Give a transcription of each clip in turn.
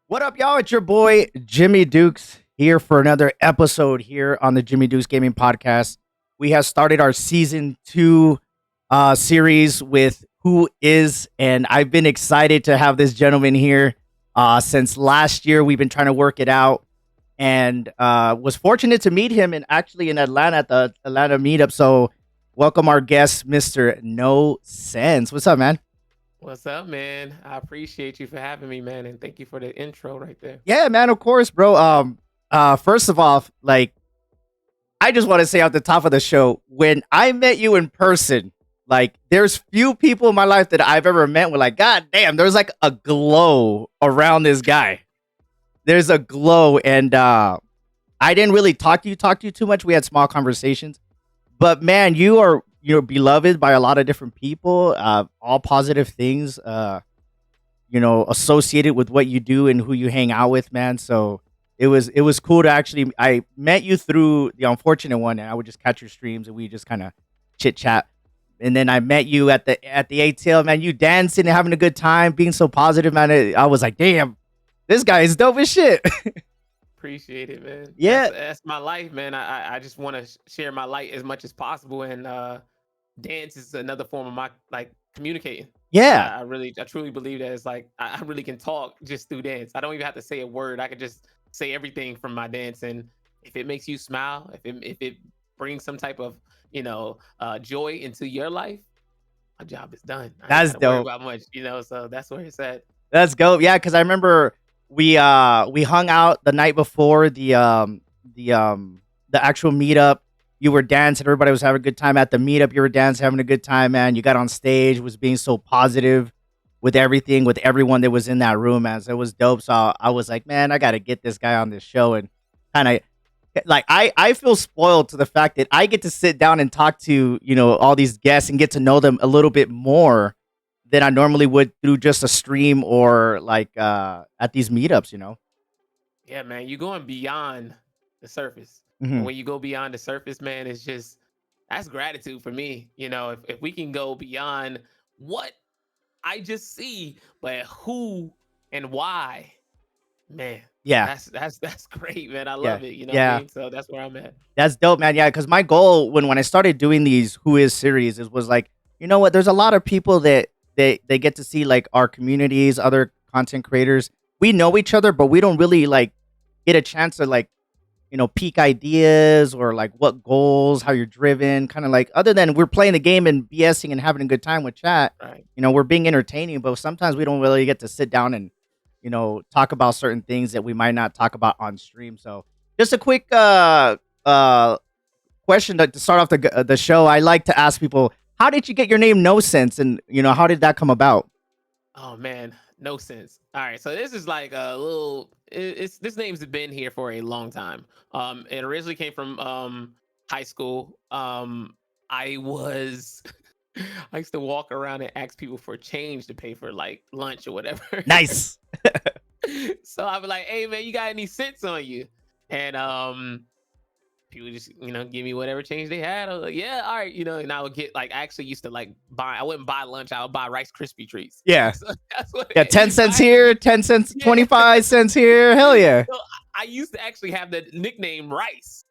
What up, y'all? It's your boy Jimmy Dukes here for another episode here on the Jimmy Dukes Gaming Podcast. We have started our season 2 series with Who Is, and I've been excited to have this gentleman here since last year. We've been trying to work it out, and was fortunate to meet him in Atlanta at the Atlanta meetup. So, welcome our guest, Mr. No Sense. What's up, man? What's up, man? I appreciate you for having me, man, and thank you for the intro right there. Yeah, man, of course, bro. First of all, like, I just want to say at the top of the show, when I met you in person, like, there's few people in my life that I've ever met with, like, God damn, there's like a glow around this guy. There's a glow, and I didn't really talk to you too much. We had small conversations, but man, you're beloved by a lot of different people. All positive things, associated with what you do and who you hang out with, man. So it was cool to actually. I met you through the Unfortunate One, and I would just catch your streams and we just kind of chit chat. And then I met you at the ATL, man. You dancing and having a good time, being so positive, man. I was like, damn, this guy is dope as shit. Appreciate it, man. Yeah. That's my life, man. I just want to share my light as much as possible, and dance is another form of my communicating. Yeah. I truly believe that it's like I really can talk just through dance. I don't even have to say a word. I could just say everything from my dance, and if it makes you smile, if it brings some type of joy into your life, my job is done. That's don't worry dope. about much, so that's where it's at. Let's go. Yeah, because I remember we hung out the night before the actual meetup. You were dancing, everybody was having a good time at the meetup. You were dancing, having a good time, man. You got on stage, was being so positive with everything, with everyone that was in that room, man. So it was dope. So I was like, man, I gotta get this guy on this show. And kind of like I feel spoiled to the fact that I get to sit down and talk to, all these guests and get to know them a little bit more than I normally would through just a stream or like at these meetups. Yeah, man, you're going beyond the surface. Mhm. When you go beyond the surface, man, it's just that's gratitude for me. If we can go beyond what I just see, but who and why, man. Yeah. That's great, man. I Yeah. love it. You know what Yeah. I mean? So that's where I'm at. That's dope, man. Yeah, because my goal when I started doing these Who Is series was like, you know what? There's a lot of people that they get to see like our communities, other content creators. We know each other, but we don't really like get a chance to like, peak ideas or like what goals, how you're driven, kind of like other than we're playing the game and BSing and having a good time with chat. Right. We're being entertaining, but sometimes we don't really get to sit down and talk about certain things that we might not talk about on stream. So just a quick question to start off the show. I like to ask people, how did you get your name No Sense, and how did that come about? Oh man, no sense. All right, so this is like a little. This name's been here for a long time. It originally came from high school. I was. I used to walk around and ask people for change to pay for like lunch or whatever. Nice. So I'd be like, "Hey man, you got any cents on you?" And people just give me whatever change they had. I was like, yeah, all right, and I would get like I actually used to like buy. I wouldn't buy lunch. I would buy Rice Krispie treats. Yeah. So that's what. Yeah, 10 cents I- here, 10 cents, Yeah. 25 cents here. Hell yeah. So I used to actually have the nickname Rice.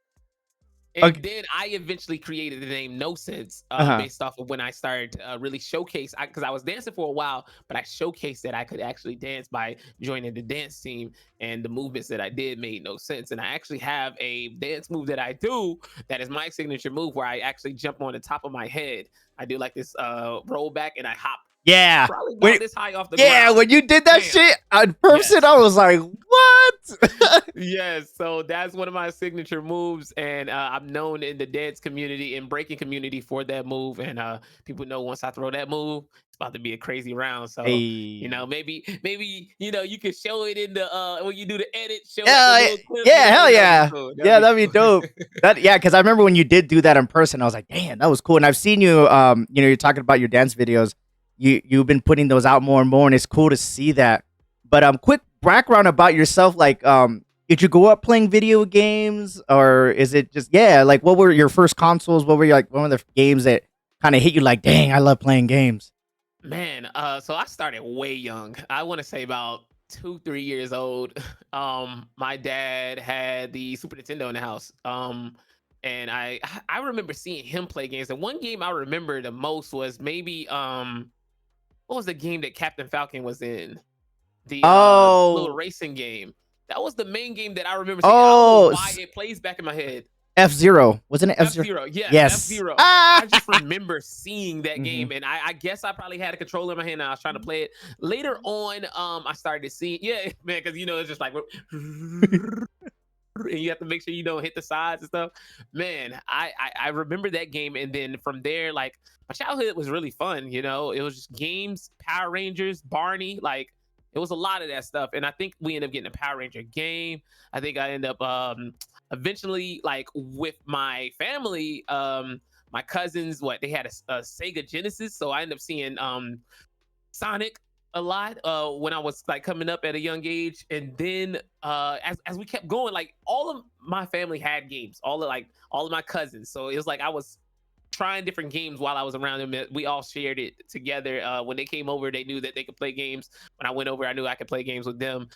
And then I eventually created the name No Sense based off of when I started to really showcase, because I was dancing for a while, but I showcased that I could actually dance by joining the dance team, and the movements that I did made no sense. And I actually have a dance move that I do that is my signature move where I actually jump on the top of my head. I do like this roll back and I hop Yeah. probably about this high off the Yeah, ground. when you did that Damn. shit in person, I was like, what? Yes, so that's one of my signature moves, and I'm known in the dance community and breaking community for that move. And people know once I throw that move, it's about to be a crazy round. So Hey. maybe you can show it in the when you do the edit. Show Yeah, it the little clip, yeah, hell yeah. cool. Yeah, that'd be cool. dope. Because I remember when you did do that in person, I was like, damn, that was cool. And I've seen you, you're talking about your dance videos. You've been putting those out more and more, and it's cool to see that. But quick background about yourself, like did you grow up playing video games, or is it just like what were your first consoles? What were like one of the games that kind of hit you like, dang, I love playing games? Man, so I started way young. I want to say about 2, 3 years old, my dad had the Super Nintendo in the house. And I remember seeing him play games. And one game I remember the most was maybe what was the game that Captain Falcon was in? The little Oh, racing game. That was the main game that I remember seeing. I don't know why it plays back in my head. F-Zero. Wasn't it F-Zero? F-Zero, yes, Yes. F-Zero. Ah! I just remember seeing that Mhm. game, and I guess I probably had a controller in my hand and I was trying to play it. Later on, I started to see, yeah, man, because it's just like, and you have to make sure you don't hit the sides and stuff. Man, I remember that game, and then from there, like my childhood was really fun. It was just games, Power Rangers, Barney, like it was a lot of that stuff. And I think we ended up getting a Power Ranger game. I think I ended up eventually, like with my family, my cousins, they had a Sega Genesis, so I ended up seeing Sonic a lot when I was like coming up at a young age. And then as we kept going, like all of my family had games, all of my cousins. So it was like I was trying different games while I was around them. We all shared it together. When they came over, they knew that they could play games. When I went over, I knew I could play games with them.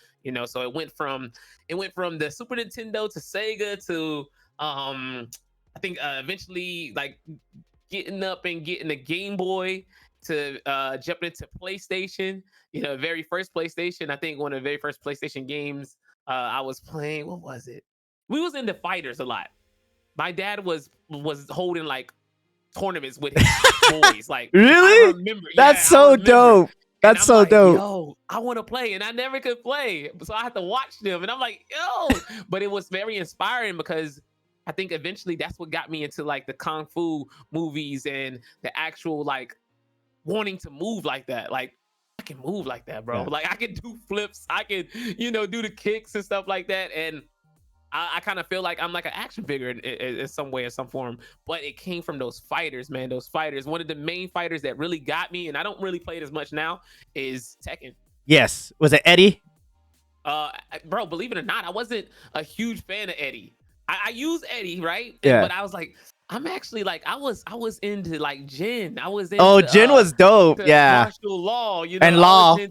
So it went from the Super Nintendo to Sega to I think eventually like getting up and getting a Game Boy to jumping into PlayStation. Very first PlayStation. I think one of the very first PlayStation games I was playing. What was it? We was into fighters a lot. My dad was holding like tournaments with his boys. Like, I Really? remember. That's Yeah, I so remember. dope. And That's I'm so like, dope. yo, I want to play, and I never could play, so I had to watch them. And I'm like, yo, but it was very inspiring because I think eventually that's what got me into like the kung fu movies and the actual like wanting to move like that. Like I can move like that, bro. Yeah. Like I can do flips, I can do the kicks and stuff like that. And I kind of feel like I'm like an action figure in some way or some form, but it came from those fighters, man. Those fighters. One of the main fighters that really got me, and I don't really play it as much now, is Tekken. Yes. Was it Eddie? Bro, believe it or not, I wasn't a huge fan of Eddie. I use Eddie, right? Yeah. But I was like, I'm actually like, I was into like Jin. I was into Jin was dope. Yeah. martial law, And Law. I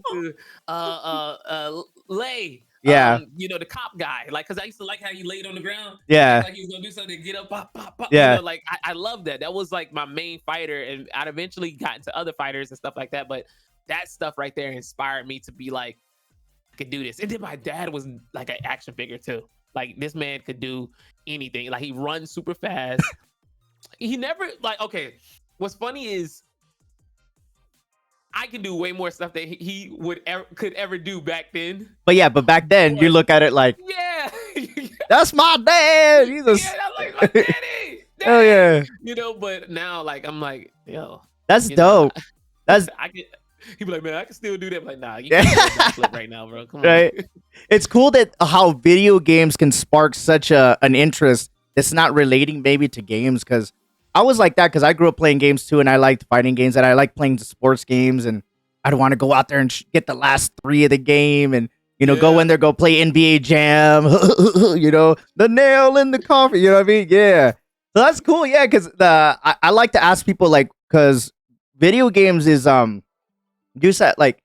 was into Lei. Yeah. The cop guy, like, cause I used to like how he laid on the ground. Yeah. Like he was gonna do something, get up, pop, pop, pop. Yeah. Like I love that. That was like my main fighter, and I'd eventually got into other fighters and stuff like that. But that stuff right there inspired me to be like, I could do this. And then my dad was like an action figure too. Like this man could do anything. Like he runs super fast. He never like, okay. What's funny is I can do way more stuff that he could ever do back then. But back then you look at it like, yeah, that's my dad. He's a yeah, that's like my daddy. Oh yeah. But now like I'm like, yo, that's dope. That's I can. He be like, man, I can still do that. I'm like, nah, you can't do that flip right now, bro. Come on. Right. It's cool that how video games can spark such an interest that's not relating maybe to games, because I was like that because I grew up playing games too, and I liked fighting games, and I like playing the sports games, and I'd want to go out there and get the last 3 of the game, and go in there, go play NBA Jam, the nail in the coffee, you know what I mean? Yeah. So that's cool, yeah, because I like to ask people, like, because video games is use that, like,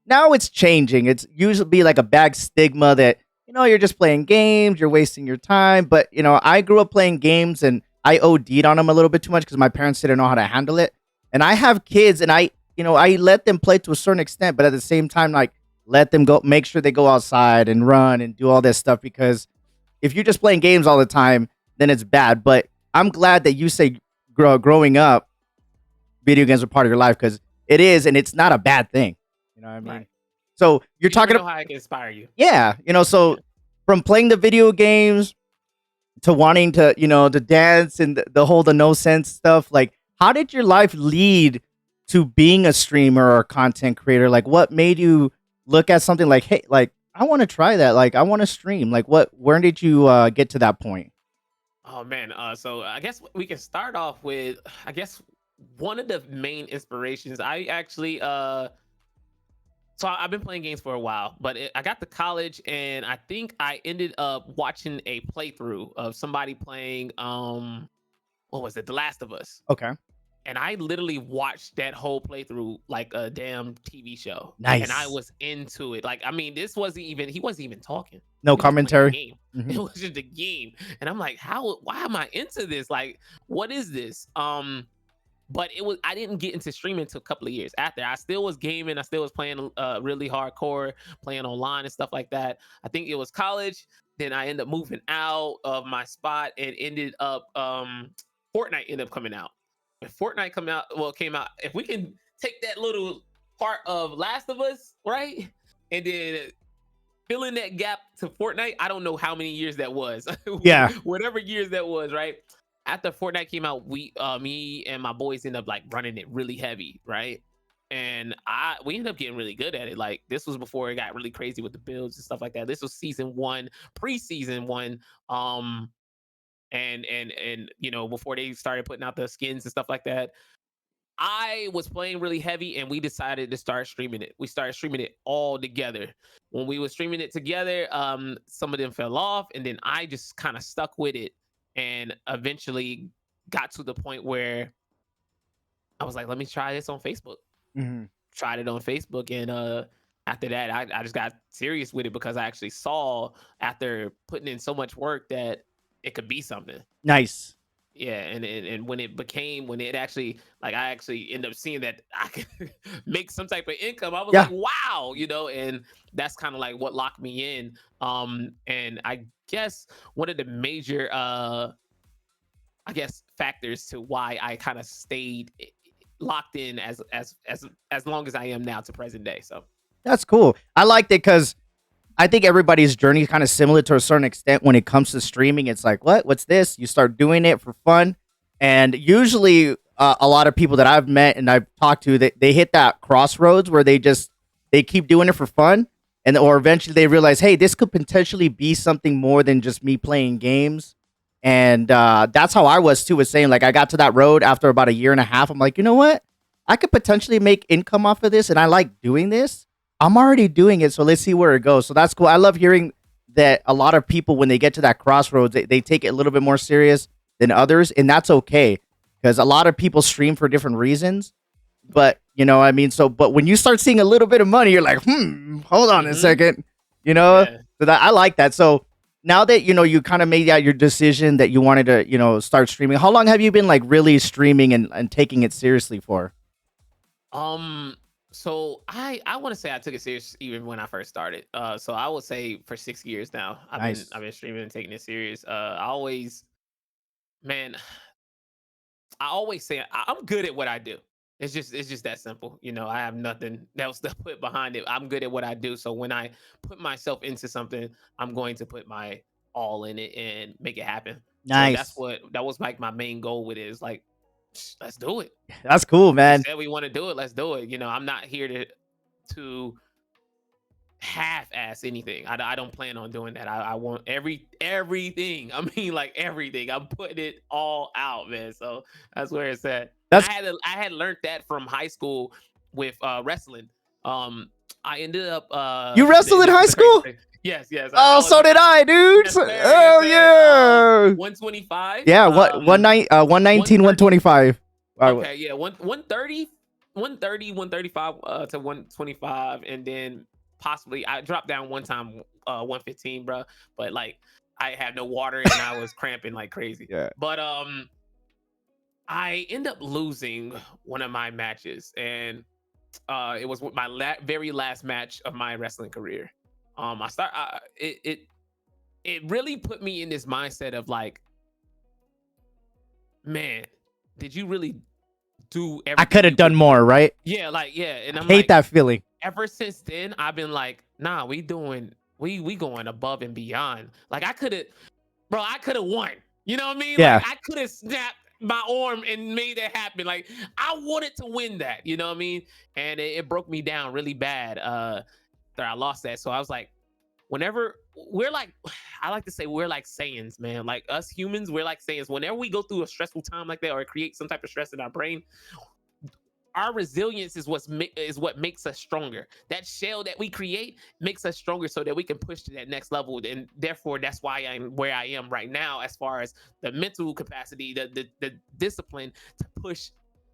now it's changing. It's usually be like a bad stigma that you're just playing games, you're wasting your time. But I grew up playing games and I OD'd on them a little bit too much because my parents didn't know how to handle it. And I have kids, and I let them play to a certain extent, but at the same time, like, let them go, make sure they go outside and run and do all this stuff, because if you're just playing games all the time, then it's bad. But I'm glad that you say growing up, video games are part of your life, because it is, and it's not a bad thing. You know what I mean? Right. So you're talking about how I can inspire you. Yeah. So from playing the video games to wanting to, to dance and the no sense stuff, like, how did your life lead to being a streamer or a content creator? Like, what made you look at something like, hey, like, I want to try that. Like, I want to stream. Like, where did you get to that point? Oh man. So I guess we can start off with, I guess, one of the main inspirations. I actually so I've been playing games for a while, but I got to college, and I think I ended up watching a playthrough of somebody playing what was it, The Last of Us. Okay. And I literally watched that whole playthrough like a damn TV show. And I Nice. was into it. Like, I mean, he wasn't even talking. No He was just playing the commentary. game. Mhm. It was just a game. And I'm like, why am I into this? Like, what is this? But I didn't get into streaming until a couple of years after. I still was gaming. I still was playing really hardcore, playing online and stuff like that. I think it was college. Then I ended up moving out of my spot and ended up Fortnite ended up coming out. When Fortnite came out, if we can take that little part of Last of Us, right? And then fill in that gap to Fortnite. I don't know how many years that was. Yeah. Whatever years that was, right? After Fortnite came out, me and my boys ended up like running it really heavy, right? And we ended up getting really good at it. Like, this was before it got really crazy with the builds and stuff like that. This was season 1, preseason 1. And before they started putting out the skins and stuff like that. I was playing really heavy, and we decided to start streaming it. We started streaming it all together. When we were streaming it together, some of them fell off, and then I just kind of stuck with it, and eventually got to the point where I was like, let me try this on Facebook. Mm-hmm. Tried it on Facebook, and after that, I just got serious with it because I actually saw, after putting in so much work, that it could be something. Nice. Yeah, and when it actually, like, I actually end up seeing that I could make some type of income, I was like, wow, and that's kind of like what locked me in. And I guess one of the major factors to why I kind of stayed locked in as long as I am now to present day. So that's cool. I liked it because I think everybody's journey is kind of similar to a certain extent when it comes to streaming. It's like, what's this? You start doing it for fun. And usually a lot of people that I've met and I've talked to, they hit that crossroads where they keep doing it for fun. Or eventually they realize, hey, this could potentially be something more than just me playing games. And that's how I was too, was saying, like, I got to that road after about a year and a half. I'm like, you know what? I could potentially make income off of this. And I like doing this. I'm already doing it, so let's see where it goes. So that's cool. I love hearing that a lot of people, when they get to that crossroads, they take it a little bit more serious than others, and that's okay, because a lot of people stream for different reasons. But, but when you start seeing a little bit of money, you're like, hold on a second, Yeah. So I like that. So now that, you kind of made out your decision that you wanted to, start streaming, how long have you been, like, really streaming and taking it seriously for? So I want to say I took it serious even when I first started. So I would say for 6 years now, Nice. I've been streaming and taking it serious. I always say I'm good at what I do. It's just that simple. I have nothing else to put behind it. I'm good at what I do. So when I put myself into something, I'm going to put my all in it and make it happen. Nice. So that was like my main goal with it, is like, let's do it. That's cool, man. We said we want to do it. Let's do it. I'm not here to half-ass anything. I don't plan on doing that. I want everything. I mean, like, everything. I'm putting it all out, man. So that's where it's at. I had learned that from high school with wrestling. I ended up you wrestled in high school? Yes. Oh, so did I, dude. Yes, sir, oh, yeah. 125. Yeah, 119, 125. Okay, yeah, 130, 135 to 125, and then possibly I dropped down one time 115, bro. But, like, I had no water and I was cramping like crazy. Yeah. But I end up losing one of my matches, and it was my very last match of my wrestling career. It really put me in this mindset of, like, man, did you really do everything? I could have done more, right? Yeah, like, yeah. And I hate that feeling. Ever since then, I've been like, nah, we going above and beyond. Like, I could have won. You know what I mean? Yeah. Like, I could have snapped my arm and made that happen. Like, I wanted to win that. You know what I mean? And it broke me down really bad that I lost that. So I was like, whenever I like to say we're like Saiyans, man. Like, us humans, we're like Saiyans. Whenever we go through a stressful time like that, or create some type of stress in our brain, our resilience is what makes us stronger. That shell that we create makes us stronger so that we can push to that next level. And therefore, that's why I'm where I am right now, as far as the mental capacity, the discipline to push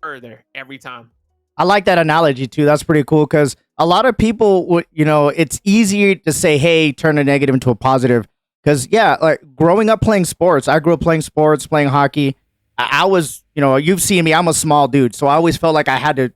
further every time. I like that analogy too. That's pretty cool because a lot of people would, it's easier to say, hey, turn a negative into a positive. Because, yeah, like growing up playing sports, I grew up playing sports, playing hockey. I was, you've seen me, I'm a small dude. So I always felt like I had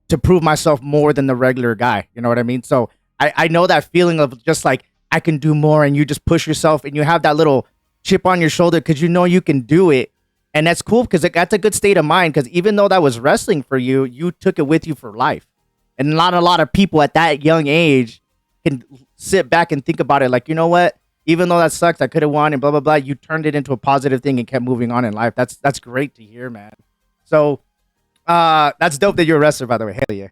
to prove myself more than the regular guy. You know what I mean? So I know that feeling of just like, I can do more, and you just push yourself and you have that little chip on your shoulder because you know you can do it. And that's cool because that's a good state of mind because even though that was wrestling for you, you took it with you for life. And not a lot of people at that young age can sit back and think about it like, you know what? Even though that sucks, I could have won and blah, blah, blah. You turned it into a positive thing and kept moving on in life. That's great to hear, man. So that's dope that you're a wrestler, by the way. Hell yeah.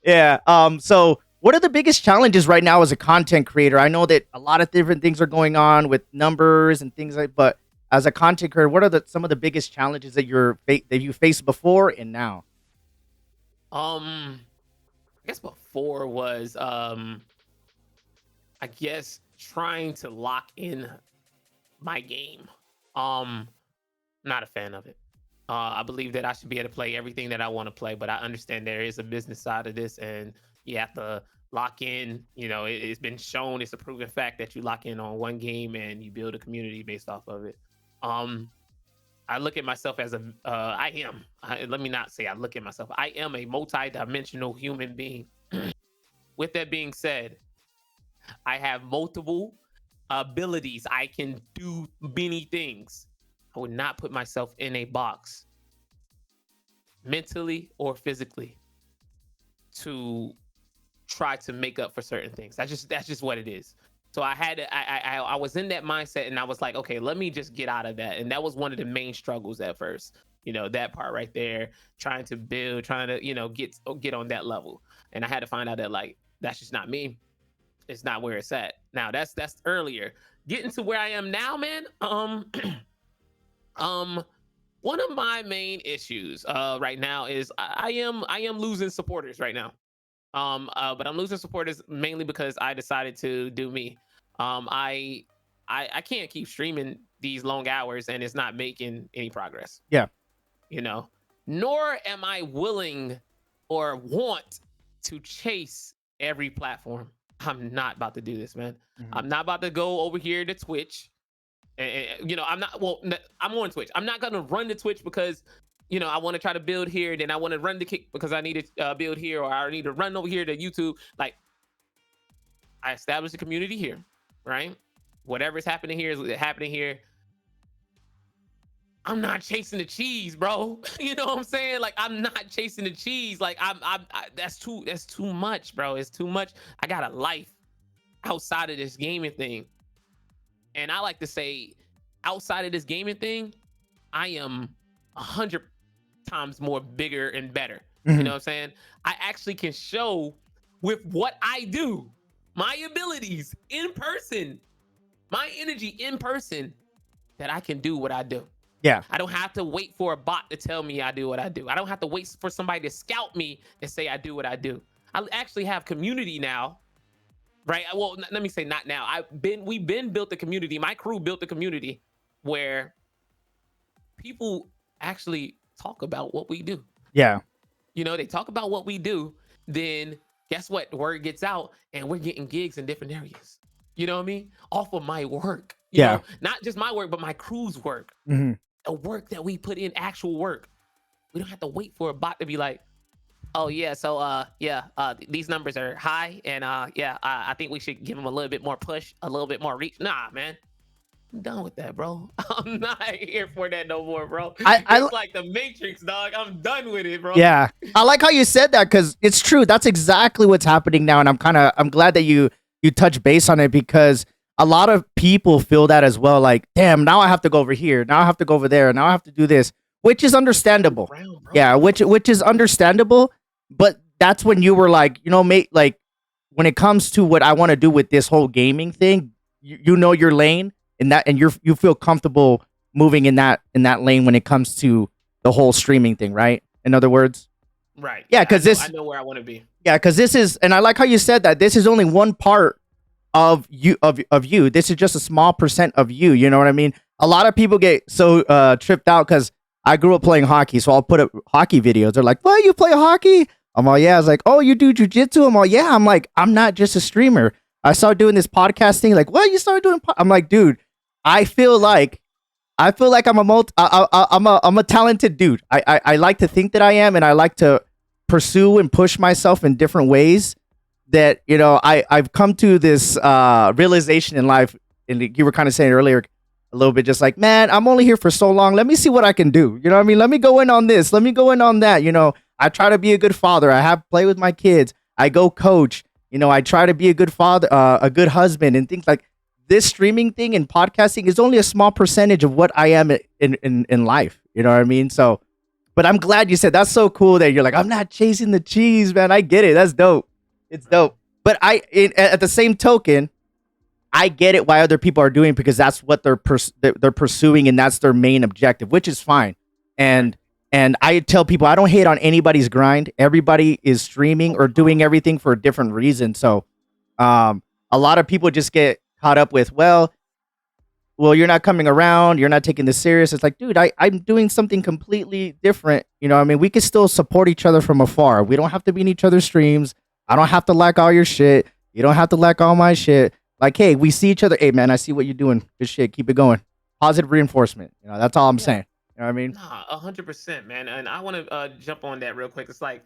Yeah. So what are the biggest challenges right now as a content creator? I know that a lot of different things are going on with numbers and things but as a content creator, what are some of the biggest challenges that you faced before and now? I guess before was I guess trying to lock in my game. Not a fan of it. I believe that I should be able to play everything that I want to play, but I understand there is a business side of this, and you have to lock in. It's been shown, it's a proven fact that you lock in on one game and you build a community based off of it. I look at myself as let me not say I look at myself. I am a multi-dimensional human being. With that being said, I have multiple abilities. I can do many things. I would not put myself in a box mentally or physically to try to make up for certain things. That's just what it is. So I was in that mindset and I was like, okay, let me just get out of that. And that was one of the main struggles at first, that part right there, trying to build, trying to, get on that level. And I had to find out that like, that's just not me. It's not where it's at. Now that's earlier. Getting to where I am now, man. One of my main issues right now is I am losing supporters right now. But I'm losing supporters mainly because I decided to do me. I can't keep streaming these long hours and it's not making any progress. Yeah. Nor am I willing or want to chase every platform. I'm not about to do this, man. Mm-hmm. I'm not about to go over here to Twitch. And I'm on Twitch. I'm not going to run to Twitch because I want to try to build here, then I want to run the Kick because I need to build here, or I need to run over here to YouTube. Like, I established a community here, right? Whatever's happening here is happening here. I'm not chasing the cheese, bro. You know what I'm saying? Like, I'm not chasing the cheese. Like, that's too much, bro. It's too much. I got a life outside of this gaming thing. And I like to say, outside of this gaming thing, I am 100 times more bigger and better. Mm-hmm. You know what I'm saying? I actually can show with what I do, my abilities in person, my energy in person, that I can do what I do. Yeah. I don't have to wait for a bot to tell me I do what I do. I don't have to wait for somebody to scout me and say I do what I do. I actually have community now, right? Well, let me say not now. We've been built a community. My crew built a community where people actually talk about what we do. Yeah. They talk about what we do, then guess what? The word gets out and we're getting gigs in different areas. You know what I mean? Off of my work. You know? Not just my work, but my crew's work. Mm-hmm. The work that we put in, actual work. We don't have to wait for a bot to be like, oh yeah, so these numbers are high, and I think we should give them a little bit more push, a little bit more reach. Nah, man. I'm done with that, bro. I'm not here for that no more, bro. It's like the Matrix, dog. I'm done with it, bro. Yeah. I like how you said that because it's true. That's exactly what's happening now. And I'm glad that you touch base on it because a lot of people feel that as well. Like, damn, now I have to go over here. Now I have to go over there. Now I have to do this, which is understandable. Yeah, which is understandable. But that's when you were like, mate, like when it comes to what I want to do with this whole gaming thing, you know your lane. And you feel comfortable moving in that lane when it comes to the whole streaming thing, right? In other words, right? Yeah, because I know where I want to be. Yeah, because this is, and I like how you said that this is only one part of you. This is just a small percent of you. You know what I mean? A lot of people get so tripped out because I grew up playing hockey, so I'll put up hockey videos. They're like, "What, you play hockey?" I'm all, "Yeah." I was like, "Oh, you do jujitsu?" I'm all, "Yeah." I'm like, "I'm not just a streamer. I started doing this podcast thing." Like, "What? You started doing?" I'm like, "Dude, I feel like I'm a I'm a talented dude. I like to think that I am, and I like to pursue and push myself in different ways. That I've come to this realization in life, and you were kind of saying earlier a little bit, just like, man, I'm only here for so long. Let me see what I can do. You know what I mean? Let me go in on this. Let me go in on that. I try to be a good father. I have play with my kids. I go coach. I try to be a good father, a good husband, and things like this. Streaming thing and podcasting is only a small percentage of what I am in life. You know what I mean? So, but I'm glad you said that's so cool that you're like, I'm not chasing the cheese, man. I get it. That's dope. It's dope. But at the same token, I get it why other people are doing it, because that's what they're pursuing, and that's their main objective, which is fine. And I tell people, I don't hate on anybody's grind. Everybody is streaming or doing everything for a different reason. So a lot of people just get caught up with, well, you're not coming around, you're not taking this serious. It's like, dude, I'm doing something completely different. I mean, we can still support each other from afar. We don't have to be in each other's streams. I don't have to like all your shit. You don't have to like all my shit. Like, hey, we see each other. Hey, man, I see what you're doing. Good shit. Keep it going. Positive reinforcement. That's all I'm saying. You know what I mean? Nah, 100%, man. And I want to jump on that real quick. It's like,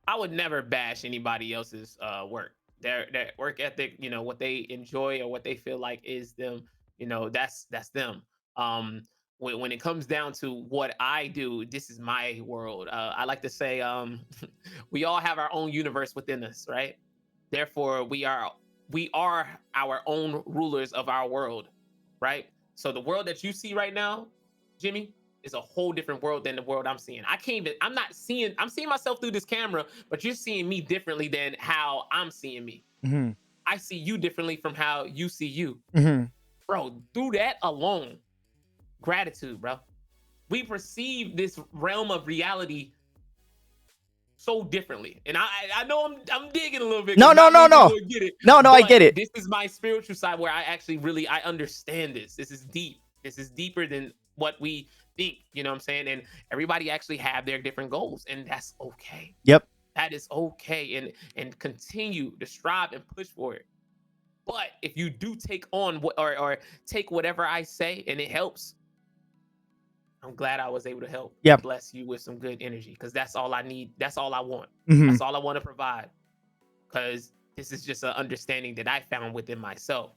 I would never bash anybody else's work. Their work ethic, what they enjoy or what they feel like is them. That's them. When it comes down to what I do, this is my world. I like to say, we all have our own universe within us, right? Therefore, we are our own rulers of our world, right? So the world that you see right now, Jimmy, is a whole different world than the world I'm seeing. I'm seeing myself through this camera, but you're seeing me differently than how I'm seeing me. Mm-hmm. I see you differently from how you see you. Mm-hmm. Bro, through that alone, gratitude, bro. We perceive this realm of reality so differently, and I know I'm digging a little bit. No. Get it. No, I get it. This is my spiritual side where I actually really I understand this. This is deep. This is deeper than what we think. You know what I'm saying? And everybody actually have their different goals, and that's okay. Yep. That is okay, and continue to strive and push for it. But if you do take on or take whatever I say and it helps, I'm glad I was able to help bless you with some good energy, because that's all I need. That's all I want. Mm-hmm. That's all I want to provide, because this is just an understanding that I found within myself.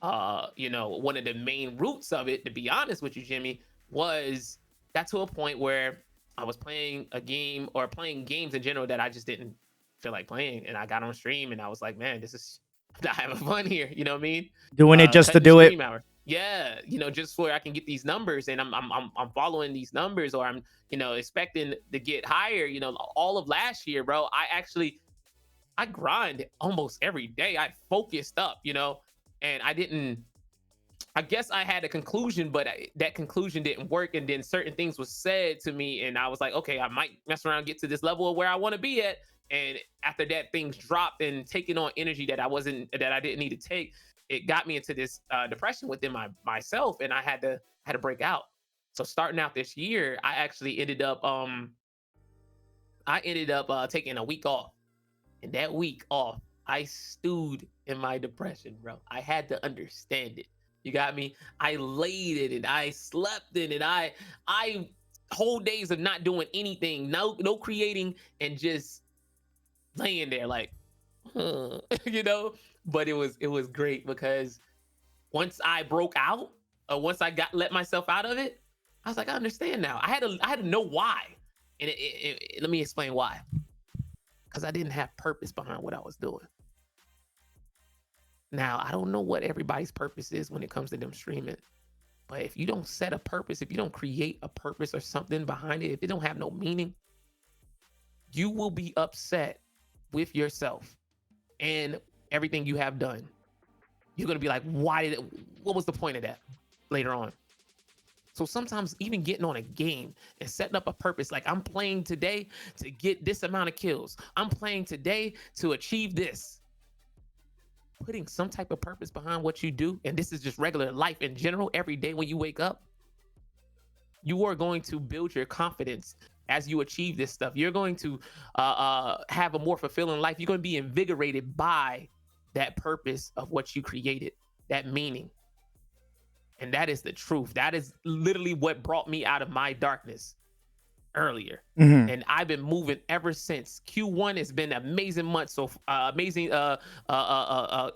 One of the main roots of it, to be honest with you, Jimmy, was got to a point where I was playing a game or playing games in general that I just didn't feel like playing. And I got on stream and I was like, man, this is not having fun here. You know what I mean? Doing it just to do it. Hours. Yeah, just so I can get these numbers, and I'm following these numbers, or I'm expecting to get higher. All of last year, bro, I grind almost every day. I focused up, and I guess I had a conclusion, but that conclusion didn't work. And then certain things was said to me, and I was like, okay, I might mess around, get to this level of where I want to be at. And after that, things dropped, and taking on energy that I didn't need to take. It got me into this depression within myself, and I had to break out. So starting out this year, I actually ended up taking a week off, and that week off, I stewed in my depression, bro. I had to understand it. You got me? I laid it, and I slept in it. I whole days of not doing anything, no creating, and just laying there like, But it was great, because once I broke out, or once I let myself out of it, I was like, I understand now. I had to know why, and let me explain why. Because I didn't have purpose behind what I was doing. Now, I don't know what everybody's purpose is when it comes to them streaming, but if you don't set a purpose, if you don't create a purpose or something behind it, if it don't have no meaning, you will be upset with yourself and everything you have done. You're going to be like, what was the point of that later on? So sometimes even getting on a game and setting up a purpose, like I'm playing today to get this amount of kills. I'm playing today to achieve this. Putting some type of purpose behind what you do, and this is just regular life in general, every day when you wake up, You are going to build your confidence as you achieve this stuff. You're going to have a more fulfilling life. You're going to be invigorated by that purpose of what you created, that meaning. And that is the truth. That is literally what brought me out of my darkness earlier. And I've been moving ever since. Q1 has been an amazing month, amazing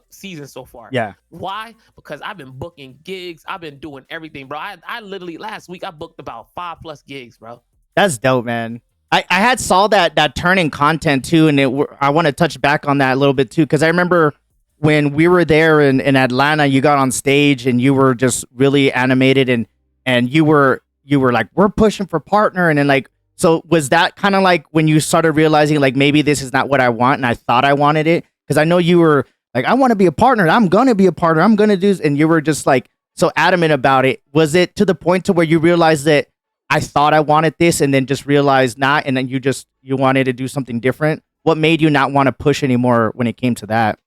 season so far. Yeah. Why? Because I've been booking gigs. I've been doing everything, bro. I literally last week I booked about 5+ gigs, bro. That's dope, man. I had saw that turn in content too, and I want to touch back on that a little bit too, because I remember when we were there in Atlanta, you got on stage and you were just really animated, and you were like, we're pushing for partner, and then like, so was that kind of like when you started realizing like maybe this is not what I want, and I thought I wanted it? Because I know you were like, I want to be a partner, I'm gonna be a partner, I'm gonna do this, and you were just like so adamant about it. Was it to the point to where you realized that I thought I wanted this, and then just realized not, and then you wanted to do something different? What made you not want to push anymore when it came to that?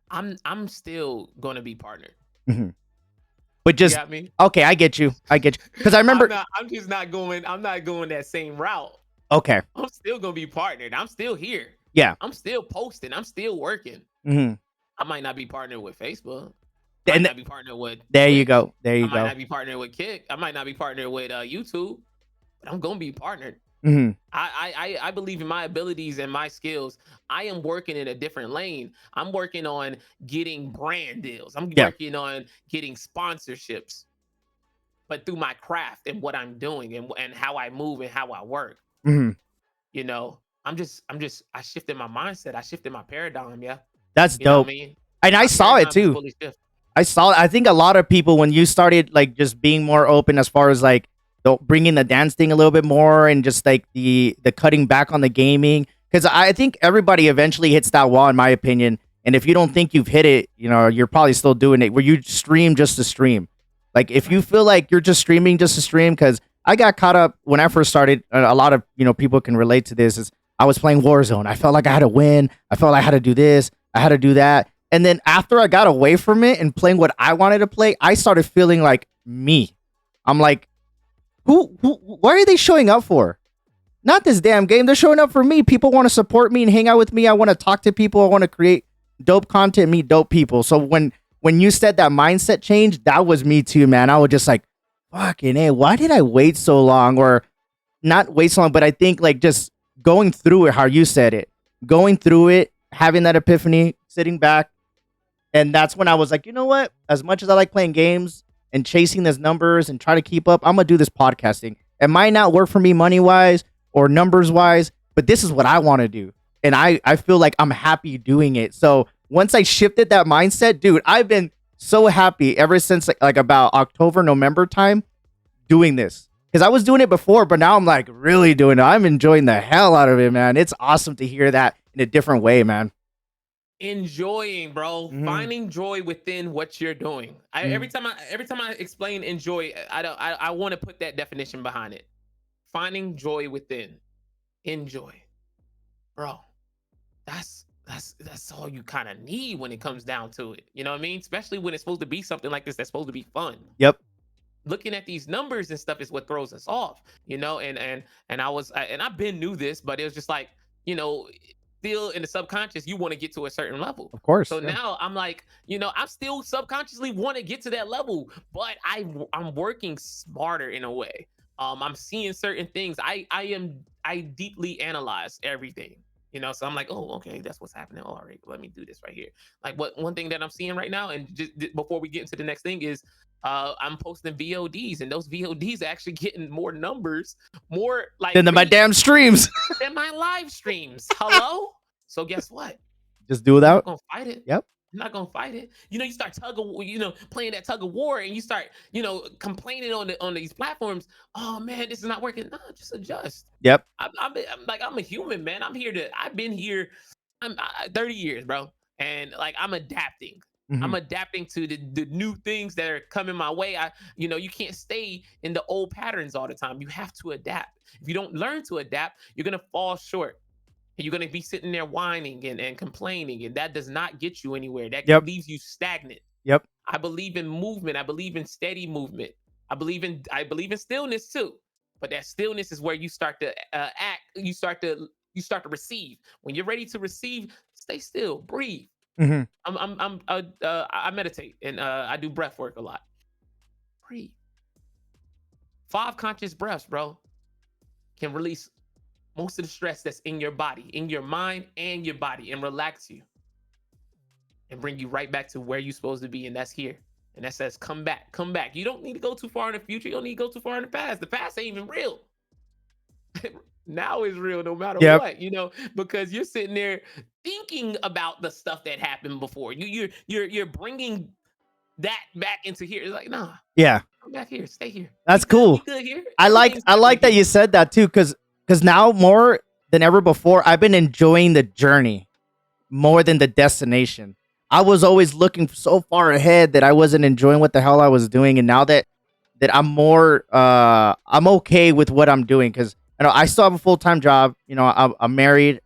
I'm still gonna be partnered. But just you got me? Okay, I get you. Because I remember I'm not going that same route. Okay. I'm still gonna be partnered. I'm still here. Yeah. I'm still posting. I'm still working. I might not be partnered with Facebook. I might not be partnered with There Twitch. you go. I might not be partnered with Kick. I might not be partnered with YouTube. But I'm gonna be partnered. I believe in my abilities and my skills. I am working in a different lane. I'm working on getting brand deals. I'm working on getting sponsorships, but through my craft and what I'm doing and how I move and how I work. You know, I shifted my mindset. I shifted my paradigm. Yeah. That's dope. And I saw it too. I think a lot of people, when you started like just being more open as far as like bringing the dance thing a little bit more, and just like the cutting back on the gaming, because I think everybody eventually hits that wall, in my opinion. And if you don't think you've hit it, you're probably still doing it, where you stream just to stream. Like if you feel like you're just streaming just to stream, because I got caught up when I first started. A lot of people can relate to this. Is I was playing Warzone. I felt like I had to win. I felt like I had to do this. I had to do that. And then after I got away from it and playing what I wanted to play, I started feeling like me. I'm like, what are they showing up for? Not this damn game. They're showing up for me. People want to support me and hang out with me. I want to talk to people. I want to create dope content, meet dope people. So when you said that mindset change, that was me too, man. I was just like, fucking hey, why did I wait so long? Or not wait so long, but I think like just going through it, how you said it, going through it, having that epiphany, sitting back. And that's when I was like, you know what? As much as I like playing games and chasing those numbers and try to keep up, I'm going to do this podcasting. It might not work for me money-wise or numbers-wise, but this is what I want to do. And I feel like I'm happy doing it. So once I shifted that mindset, dude, I've been so happy ever since like about October, November time doing this. Because I was doing it before, but now I'm like really doing it. I'm enjoying the hell out of it, man. It's awesome to hear that in a different way, man. Enjoying, bro. Finding joy within what you're doing. Every time I explain enjoy, I want to put that definition behind it. Finding joy within. Enjoy. Bro. That's all you kind of need when it comes down to it. You know what I mean? Especially when it's supposed to be something like this that's supposed to be fun. Yep. Looking at these numbers and stuff is what throws us off, and I've been knew this, but it was just like, still in the subconscious, you want to get to a certain level. Of course. So now I'm like, I still subconsciously want to get to that level, but I'm working smarter in a way. I'm seeing certain things. I deeply analyze everything. So I'm like, oh, okay, that's what's happening. All right, let me do this right here. Like one thing that I'm seeing right now, and just before we get into the next thing is, I'm posting VODs, and those VODs are actually getting more numbers, more like than my damn streams, than my live streams. Hello. So guess what? Just do it out. I'm not gonna fight it. Yep. I'm not gonna fight it. You start playing that tug of war, and you start, complaining on these platforms. Oh man, this is not working. No, just adjust. Yep. I'm a human, man. I've been here. I'm 30 years, bro, and like I'm adapting. I'm adapting to the new things that are coming my way. You can't stay in the old patterns all the time. You have to adapt. If you don't learn to adapt, you're gonna fall short. And you're gonna be sitting there whining and complaining, and that does not get you anywhere. That leaves you stagnant. Yep. I believe in movement. I believe in steady movement. I believe in stillness too. But that stillness is where you start to act. You start to receive. When you're ready to receive, stay still, breathe. Mm-hmm. I meditate and I do breath work a lot. Breathe. 5 conscious breaths, bro, can release most of the stress that's in your body, in your mind and your body, and relax you and bring you right back to where you're supposed to be. And that's here. And that says, come back, come back. You don't need to go too far in the future. You don't need to go too far in the past. The past ain't even real. Now is real no matter what, because you're sitting there thinking about the stuff that happened before. You're bringing that back into here. It's like, nah. Yeah. Come back here. Stay here. That's cool. Be good here. I like that you said that too, because now more than ever before, I've been enjoying the journey more than the destination. I was always looking so far ahead that I wasn't enjoying what the hell I was doing. And now that I'm more, I'm okay with what I'm doing, because I still have a full-time job. I'm married,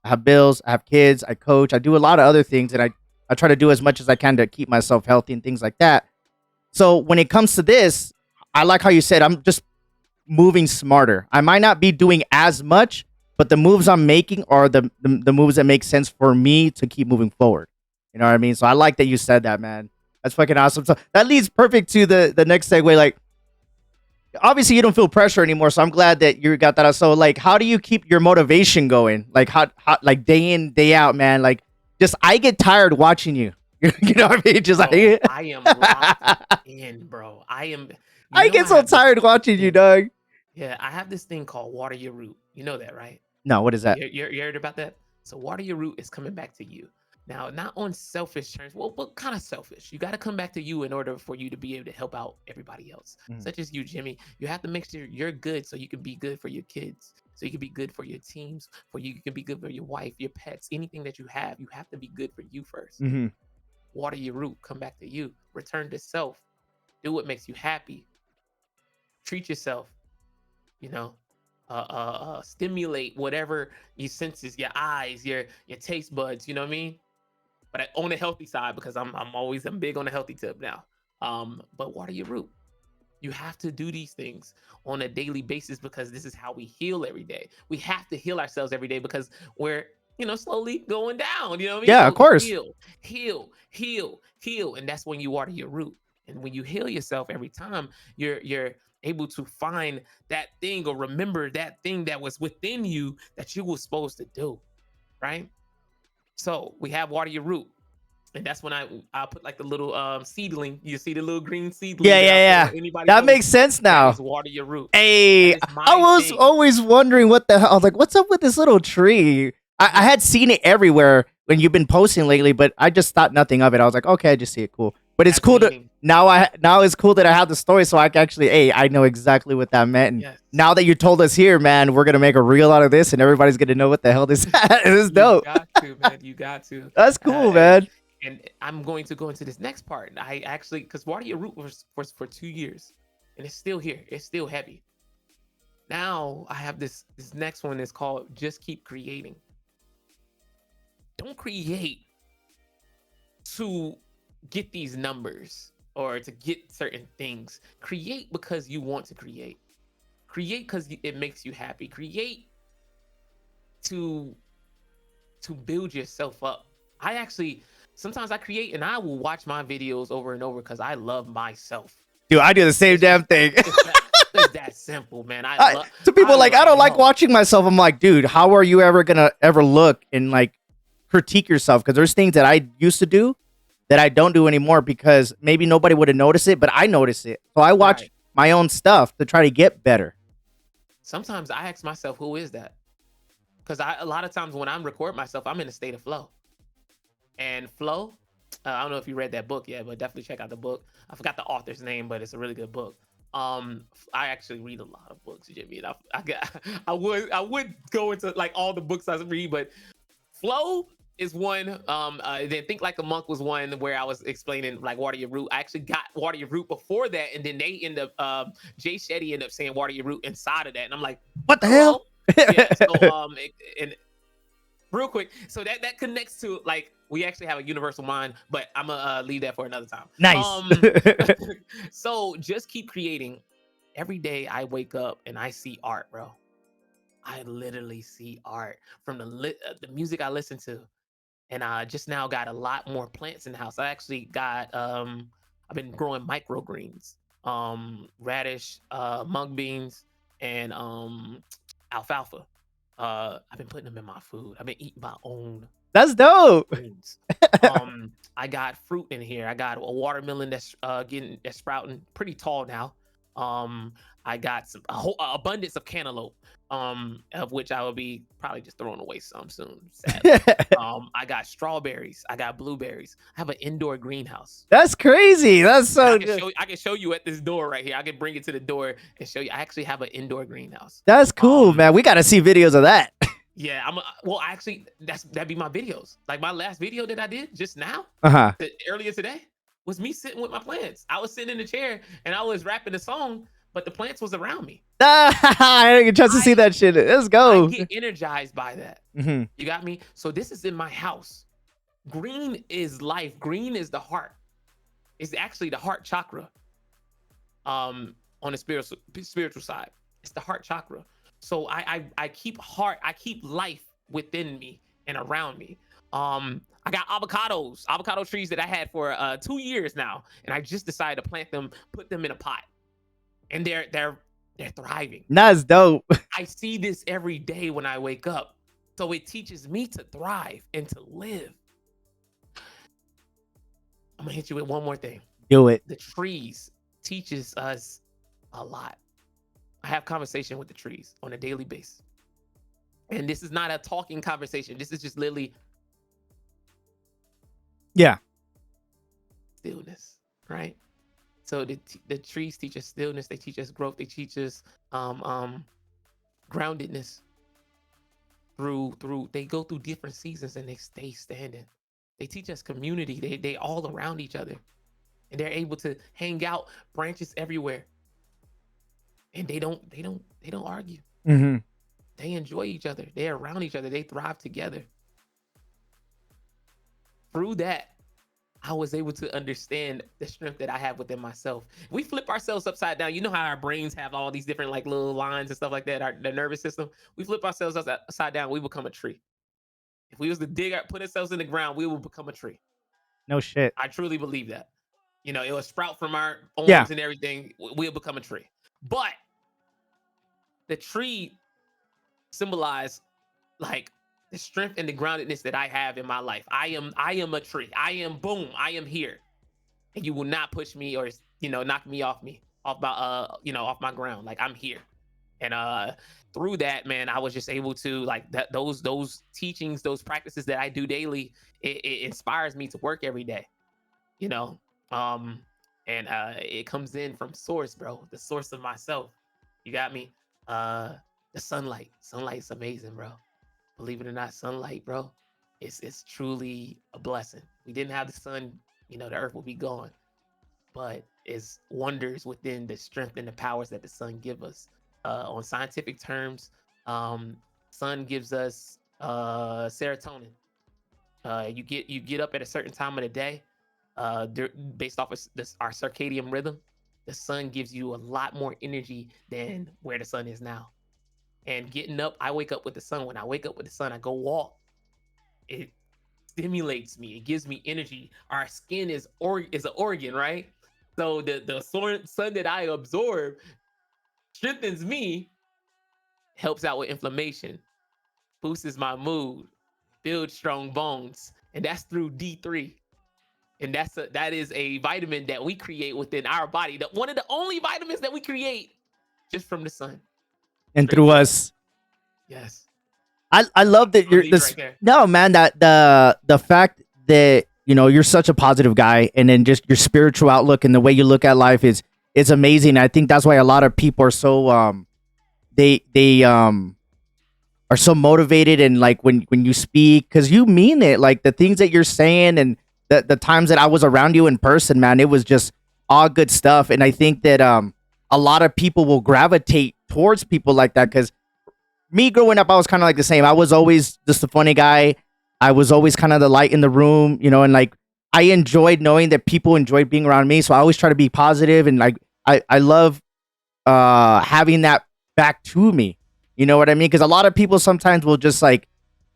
I have bills, I have kids, I coach, I do a lot of other things, and I try to do as much as I can to keep myself healthy and things like that. So when it comes to this, I like how you said, I'm just moving smarter. I might not be doing as much, but the moves I'm making are the moves that make sense for me to keep moving forward. You know what I mean? So I like that you said that, man. That's fucking awesome. So that leads perfect to the next segue. Like, obviously you don't feel pressure anymore, so I'm glad that you got that. So like, how do you keep your motivation going? Like how like day in, day out, man? Like, just, I get tired watching you. You know what I mean? Just like, I am locked in, bro. I get so tired watching you, dog. Yeah, I have this thing called water your root. You know that, right? No, what is that? You heard about that? So water your root is coming back to you. Now, not on selfish terms. Well, what kind of selfish? You got to come back to you in order for you to be able to help out everybody else, such as you, Jimmy. You have to make sure you're good so you can be good for your kids, so you can be good for your teams, you can be good for your wife, your pets, anything that you have to be good for you first. Mm-hmm. Water your root, come back to you, return to self, do what makes you happy, treat yourself, stimulate whatever your senses, your eyes, your taste buds, you know what I mean? But on the healthy side, because I'm big on the healthy tip now. But water your root. You have to do these things on a daily basis, because this is how we heal every day. We have to heal ourselves every day because we're, slowly going down. You know what I mean? Yeah, so of course. Heal. And that's when you water your root. And when you heal yourself every time, you're able to find that thing or remember that thing that was within you that you were supposed to do. Right? So we have water your root. And that's when I put like the little seedling. You see the little green seedling? Yeah. That makes sense now. Water your root. Hey, I was always wondering what the hell. I was like, what's up with this little tree? I had seen it everywhere when you've been posting lately, but I just thought nothing of it. I was like, okay, I just see it cool. But it's cool now it's cool that I have the story, so I can actually, I know exactly what that meant. And now that you told us here, man, we're gonna make a reel out of this, and everybody's gonna know what the hell this is. It's dope. You got to, man. You got to. That's cool, man. And I'm going to go into this next part. I actually, because water your root was for 2 years, and it's still here. It's still heavy. Now I have this next one is called just keep creating. Don't create to get these numbers or to get certain things. Create because you want to create. Create because it makes you happy. Create to build yourself up. Sometimes I create and I will watch my videos over and over because I love myself. Dude, I do the same damn thing. It's that simple, man. To people I don't like watching myself. I'm like, dude, how are you ever gonna look and like critique yourself? Because there's things that I used to do that I don't do anymore because maybe nobody would have noticed it, but I notice it. So I watch my own stuff to try to get better. Sometimes I ask myself, who is that? Because a lot of times when I'm recording myself, I'm in a state of flow. And flow, I don't know if you read that book yet, but definitely check out the book. I forgot the author's name, but it's a really good book. I actually read a lot of books, Jimmy. And I would go into like all the books I read, but flow is one. Then Think Like a Monk was one where I was explaining like water your root. I actually got water your root before that, and then they end up Jay Shetty ended up saying water your root inside of that, and I'm like, what the hell? Yeah. So and real quick, so that connects to like we actually have a universal mind, but I'm gonna leave that for another time. Nice. So just keep creating, every day I wake up and I see art, bro. I literally see art from the music I listen to. And I just now got a lot more plants in the house. I actually got I've been growing microgreens, radish, mung beans, and alfalfa. I've been putting them in my food. I've been eating my own That's dope. greens. I got fruit in here. I got a watermelon that's sprouting pretty tall now. I got a whole abundance of cantaloupe, of which I will be probably just throwing away some soon. Sadly. I got strawberries. I got blueberries. I have an indoor greenhouse. That's crazy. That's so good. I can show you at this door right here. I can bring it to the door and show you. I actually have an indoor greenhouse. That's cool, man. We got to see videos of that. Yeah, actually, that'd be my videos. Like my last video that I did just now, earlier today, was me sitting with my plants. I was sitting in the chair and I was rapping the song, but the plants was around me. I didn't get a chance to see that shit. Let's go. I get energized by that. You got me? So this is in my house. Green is life. Green is the heart. It's actually the heart chakra. On the spiritual side, it's the heart chakra. So I keep life within me and around me. I got avocado trees that I had for 2 years now, and I just decided to plant them, put them in a pot, and they're thriving. That's dope. I see this every day when I wake up, so it teaches me to thrive and to live. I'm gonna hit you with one more thing. Do it. The trees teaches us a lot. I have conversation with the trees on a daily basis. And this is not a talking conversation. This is just literally stillness, right? So the trees teach us stillness. They teach us growth. They teach us groundedness. Through they go through different seasons and they stay standing. They teach us community. They all around each other, and they're able to hang out, branches everywhere. And they don't argue. They enjoy each other. They're around each other. They thrive together. Through that, I was able to understand the strength that I have within myself. We flip ourselves upside down. You know how our brains have all these different like little lines and stuff like that, the nervous system. We flip ourselves upside down, we become a tree. If we was to put ourselves in the ground, we will become a tree. No shit. I truly believe that. You know, it will sprout from our arms and everything. We'll become a tree. But the tree symbolized like the strength and the groundedness that I have in my life. I am a tree. I am here. And you will not push me or, knock me off my ground. Like I'm here. And through that, man, I was just able to like those teachings, those practices that I do daily, it inspires me to work every day, and it comes in from source, bro, the source of myself. You got me? The sunlight's amazing, bro. Believe it or not, sunlight, bro, it's truly a blessing. We didn't have the sun, the earth would be gone. But it's wonders within the strength and the powers that the sun give us. On scientific terms, sun gives us serotonin. You get up at a certain time of the day, based off of our circadian rhythm. The sun gives you a lot more energy than where the sun is now. And getting up, I wake up with the sun. When I wake up with the sun, I go walk. It stimulates me. It gives me energy. Our skin is an organ, right? So the sun that I absorb strengthens me, helps out with inflammation, boosts my mood, builds strong bones, and that's through D3. And that is a vitamin that we create within our body. One of the only vitamins that we create just from the sun. And through us. Yes. I love that you're this. Right, no, man, that the fact that you're such a positive guy, and then just your spiritual outlook and the way you look at life is amazing. I think that's why a lot of people are so they are so motivated, and like when you speak, because you mean it, like the things that you're saying, and the times that I was around you in person, man, it was just all good stuff. And I think that a lot of people will gravitate towards people like that, because me growing up, I was kind of like the same. I was always just a funny guy. I was always kind of the light in the room, and like I enjoyed knowing that people enjoyed being around me. So I always try to be positive, and like I love having that back to me. You know what I mean? Because a lot of people sometimes will just like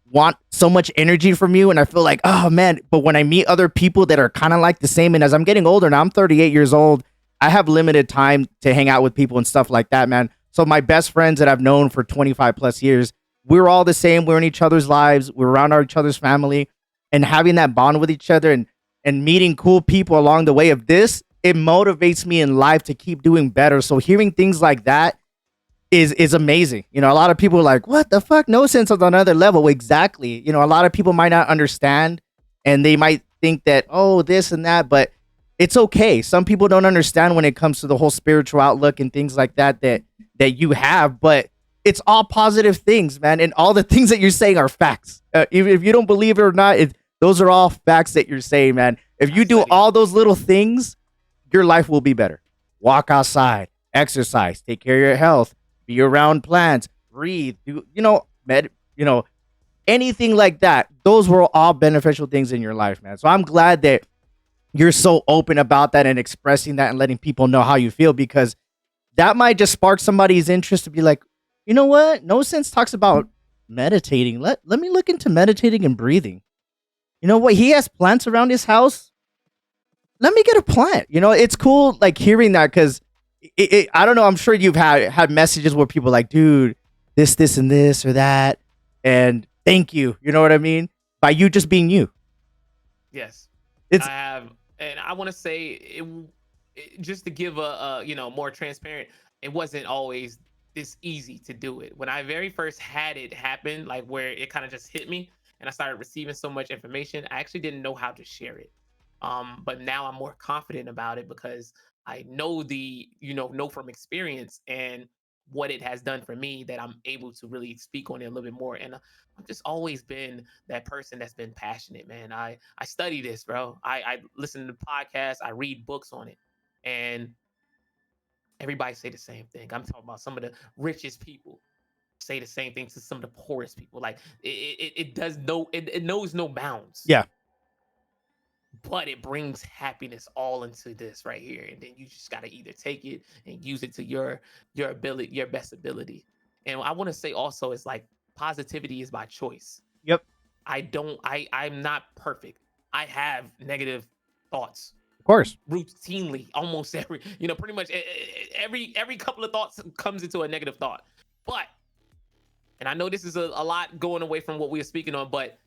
want so much energy from you, and I feel like, oh man. But when I meet other people that are kind of like the same, and as I'm getting older now, I'm 38 years old, I have limited time to hang out with people and stuff like that, man. So my best friends that I've known for 25 plus years, we're all the same. We're in each other's lives. We're around each other's family, and having that bond with each other and meeting cool people along the way of this, it motivates me in life to keep doing better. So hearing things like that is amazing. You know, a lot of people are like, what the fuck? No sense on another level. Exactly. You know, a lot of people might not understand, and they might think that, oh, this and that, but it's okay. Some people don't understand when it comes to the whole spiritual outlook and things like that you have, but it's all positive things, man. And all the things that you're saying are facts. Even if you don't believe it or not, those are all facts that you're saying, man. If you do all those little things, your life will be better. Walk outside, exercise, take care of your health, be around plants, breathe, anything like that. Those were all beneficial things in your life, man. So I'm glad that you're so open about that and expressing that and letting people know how you feel, because that might just spark somebody's interest to be like, you know what? No Sense talks about meditating. Let me look into meditating and breathing. You know what? He has plants around his house. Let me get a plant. You know, it's cool like hearing that, because I don't know. I'm sure you've had messages where people are like, dude, this, and this or that. And thank you. You know what I mean? By you just being you. Yes. I have, and I want to say it just to give a more transparent, it wasn't always this easy to do it. When I very first had it happen, like where it kind of just hit me and I started receiving so much information, I actually didn't know how to share it. But now I'm more confident about it because I know know from experience and what it has done for me, that I'm able to really speak on it a little bit more. And I've just always been that person that's been passionate, man. I study this, bro. I listen to podcasts, I read books on it, and everybody say the same thing. I'm talking about some of the richest people say the same thing to some of the poorest people. Like it knows no bounds. Yeah. But it brings happiness all into this right here. And then you just got to either take it and use it to your ability, your best ability. And I want to say also, it's like positivity is by choice. Yep. I'm not perfect. I have negative thoughts. Of course. Routinely, almost pretty much every couple of thoughts comes into a negative thought. But, and I know this is a lot going away from what we were speaking on, but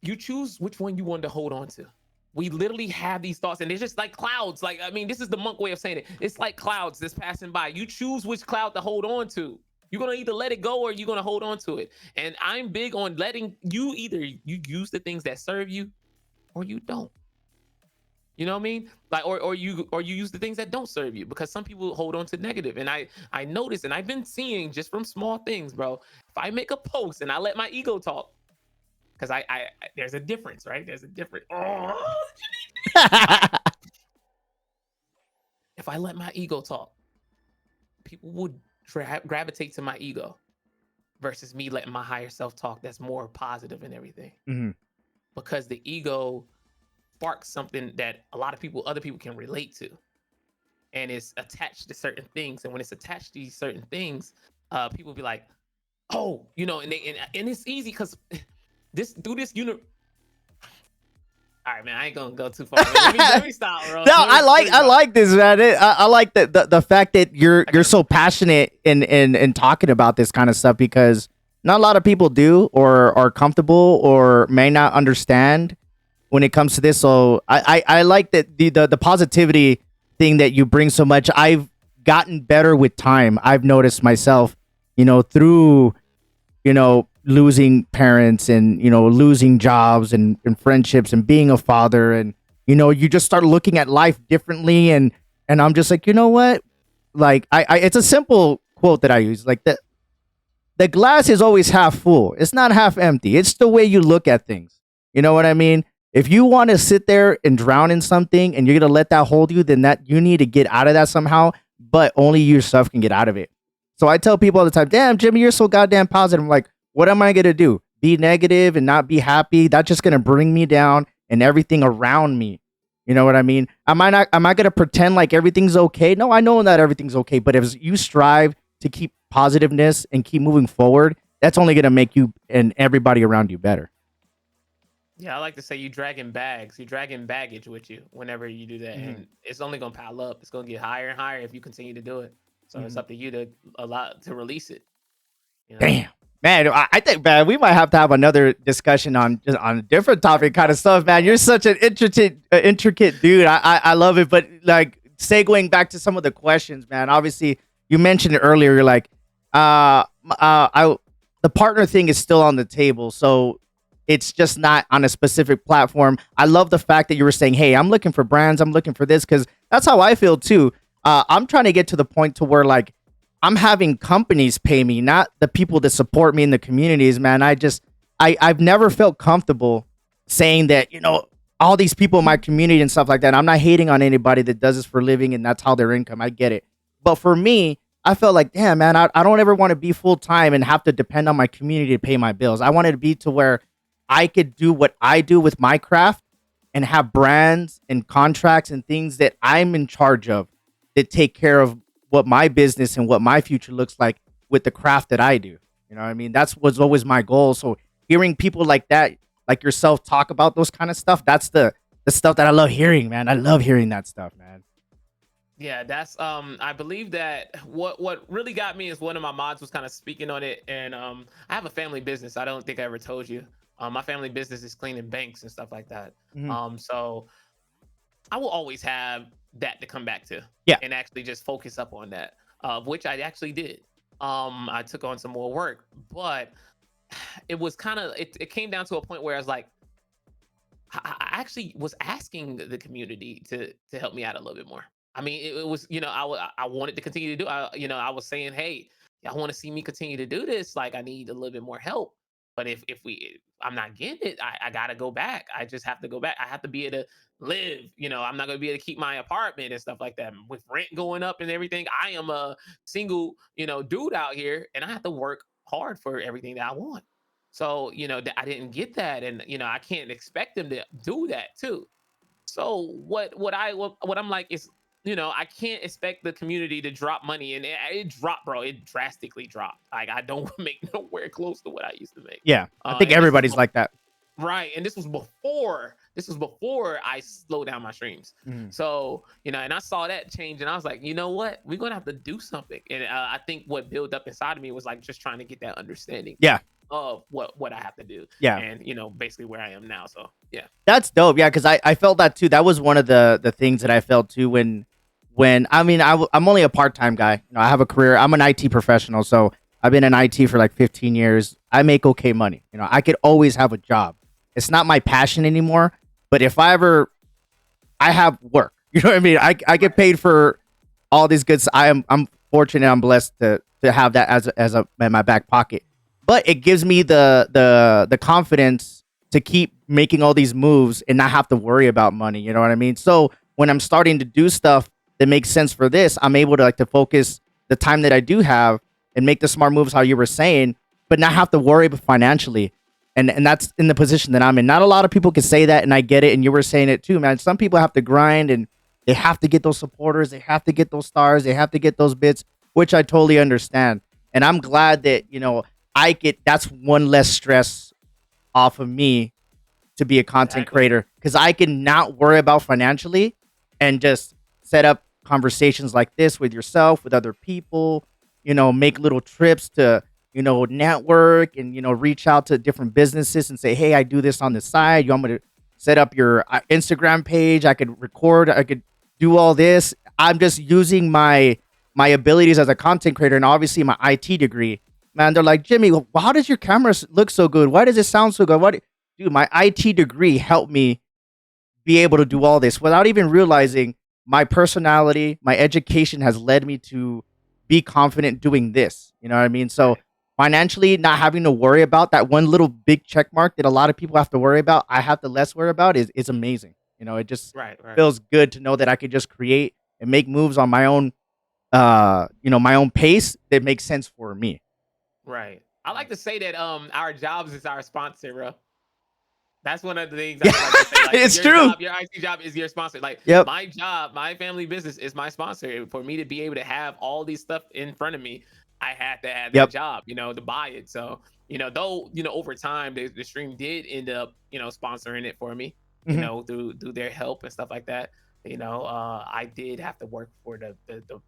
you choose which one you want to hold on to. We literally have these thoughts, and they're just like clouds. Like, I mean, this is the monk way of saying it. It's like clouds that's passing by. You choose which cloud to hold on to. You're going to either let it go or you're going to hold on to it. And I'm big on letting you you use the things that serve you or you don't. You know what I mean? Like, or you use the things that don't serve you, because some people hold on to negative. And I noticed, and I've been seeing just from small things, bro. If I make a post and I let my ego talk, because I there's a difference, right? There's a difference. If I let my ego talk, people would gravitate to my ego versus me letting my higher self talk. That's more positive and everything. Mm-hmm. Because the ego sparks something that other people can relate to, and it's attached to certain things. And when it's attached to these certain things, people be like, oh, and it's easy because through this unit. All right, man, I ain't gonna go too far. Let me stop, bro. No, I like this, man. I like the fact that you're so passionate in talking about this kind of stuff, because not a lot of people do or are comfortable or may not understand when it comes to this. So I like that the positivity thing that you bring so much. I've gotten better with time. I've noticed myself, through losing parents and losing jobs and friendships and being a father, and you just start looking at life differently, and I'm just like, you know what, like I it's a simple quote that I use, like the glass is always half full, it's not half empty. It's the way you look at things. You know what I mean? If you want to sit there and drown in something and you're gonna let that hold you, then that you need to get out of that somehow, but only yourself can get out of it. So I tell people all the time, damn, Jimmy, you're so goddamn positive. I'm like, what am I going to do? Be negative and not be happy? That's just going to bring me down and everything around me. You know what I mean? Am I gonna pretend like everything's okay? No, I know that everything's okay. But if you strive to keep positiveness and keep moving forward, that's only gonna make you and everybody around you better. Yeah, I like to say you dragging baggage with you whenever you do that, Mm-hmm. and it's only gonna pile up. It's gonna get higher and higher if you continue to do it. So it's Mm-hmm. up to you to allow to release it. You know. Damn. Man, I think, man, we might have to have another discussion on a different topic kind of stuff, man. You're such an intricate dude. I love it. But like segueing back to some of the questions, man. Obviously, you mentioned it earlier. You're like, I the partner thing is still on the table, so it's just not on a specific platform. I love the fact that you were saying, "Hey, I'm looking for brands. I'm looking for this," because that's how I feel too. I'm trying to get to the point to where like I'm having companies pay me, not the people that support me in the communities, man. I've never felt comfortable saying that, all these people in my community and stuff like that. I'm not hating on anybody that does this for a living and that's how their income. I get it. But for me, I felt like, damn, man, I don't ever want to be full time and have to depend on my community to pay my bills. I wanted to be to where I could do what I do with my craft and have brands and contracts and things that I'm in charge of that take care of what my business and what my future looks like with the craft that I do. You know what I mean? That's was always my goal. So hearing people like that, like yourself, talk about those kind of stuff, that's the stuff that I love hearing, man. I love hearing that stuff, man. Yeah, that's I believe that what really got me is one of my mods was kind of speaking on it, and I have a family business. I don't think I ever told you. My family business is cleaning banks and stuff like that. Mhm. So I will always have that to come back to, Yeah. and actually just focus up on that, which I actually did. I took on some more work, but it was kind of it came down to a point where I was like, I actually was asking the community to help me out a little bit more. I mean, it was, I wanted to continue to do. I was saying, hey, y'all want to see me continue to do this? Like, I need a little bit more help. But if I'm not getting it, I gotta go back. I just have to go back. I have to be able to live. I'm not gonna be able to keep my apartment and stuff like that. With rent going up and everything, I am a single, dude out here, and I have to work hard for everything that I want. So, I didn't get that, and I can't expect them to do that too. So what I'm like is, I can't expect the community to drop money, and it dropped, bro. It drastically dropped. Like, I don't make nowhere close to what I used to make. Yeah. I think And this was everybody's like that. right, and this was before I slowed down my streams. Mhm. So, and I saw that change, and I was like, you know what, we're gonna have to do something. And I think what built up inside of me was like just trying to get that understanding Yeah. of what I have to do, Yeah. and basically where I am now. So yeah. That's dope. Yeah, because I felt that too. That was one of the things that I felt too when I mean I'm only a part-time guy. I have a career. I'm an IT professional, so I've been in IT for like 15 years. I make okay money. I could always have a job. It's not my passion anymore, but if I have work. You know what I mean? I get paid for all these goods. I'm fortunate. I'm blessed to have that as a in my back pocket. But it gives me the confidence to keep making all these moves and not have to worry about money. You know what I mean? So when I'm starting to do stuff that makes sense for this, I'm able to to focus the time that I do have and make the smart moves how you were saying, but not have to worry about financially. And that's in the position that I'm in. Not a lot of people can say that, and I get it. And you were saying it too, man. Some people have to grind and they have to get those supporters, they have to get those stars, they have to get those bits, which I totally understand. And I'm glad that, I get that's one less stress off of me to be a content Exactly. creator because I can not worry about financially and just set up conversations like this with yourself, with other people, make little trips to, network and, reach out to different businesses and say, hey, I do this on the side. You want me to set up your Instagram page? I could record, I could do all this. I'm just using my abilities as a content creator and obviously my IT degree. Man, they're like, Jimmy, how does your camera look so good? Why does it sound so good? Dude, my IT degree helped me be able to do all this without even realizing my personality, my education has led me to be confident doing this. You know what I mean? So Right. financially, not having to worry about that one little big check mark that a lot of people have to worry about, I have to less worry about is amazing. It just Right. Right. feels good to know that I could just create and make moves on my own, my own pace that makes sense for me. Right. I like to say that our jobs is our sponsor, bro. That's one of the things Yeah, I like to say. Like it's your true. job, your IT job is your sponsor. Like Yep. my job, my family business is my sponsor. For me to be able to have all these stuff in front of me, I had to have that Yep. job, to buy it. So, though, over time the stream did end up, sponsoring it for me, Hmm. through their help and stuff like that. I did have to work for the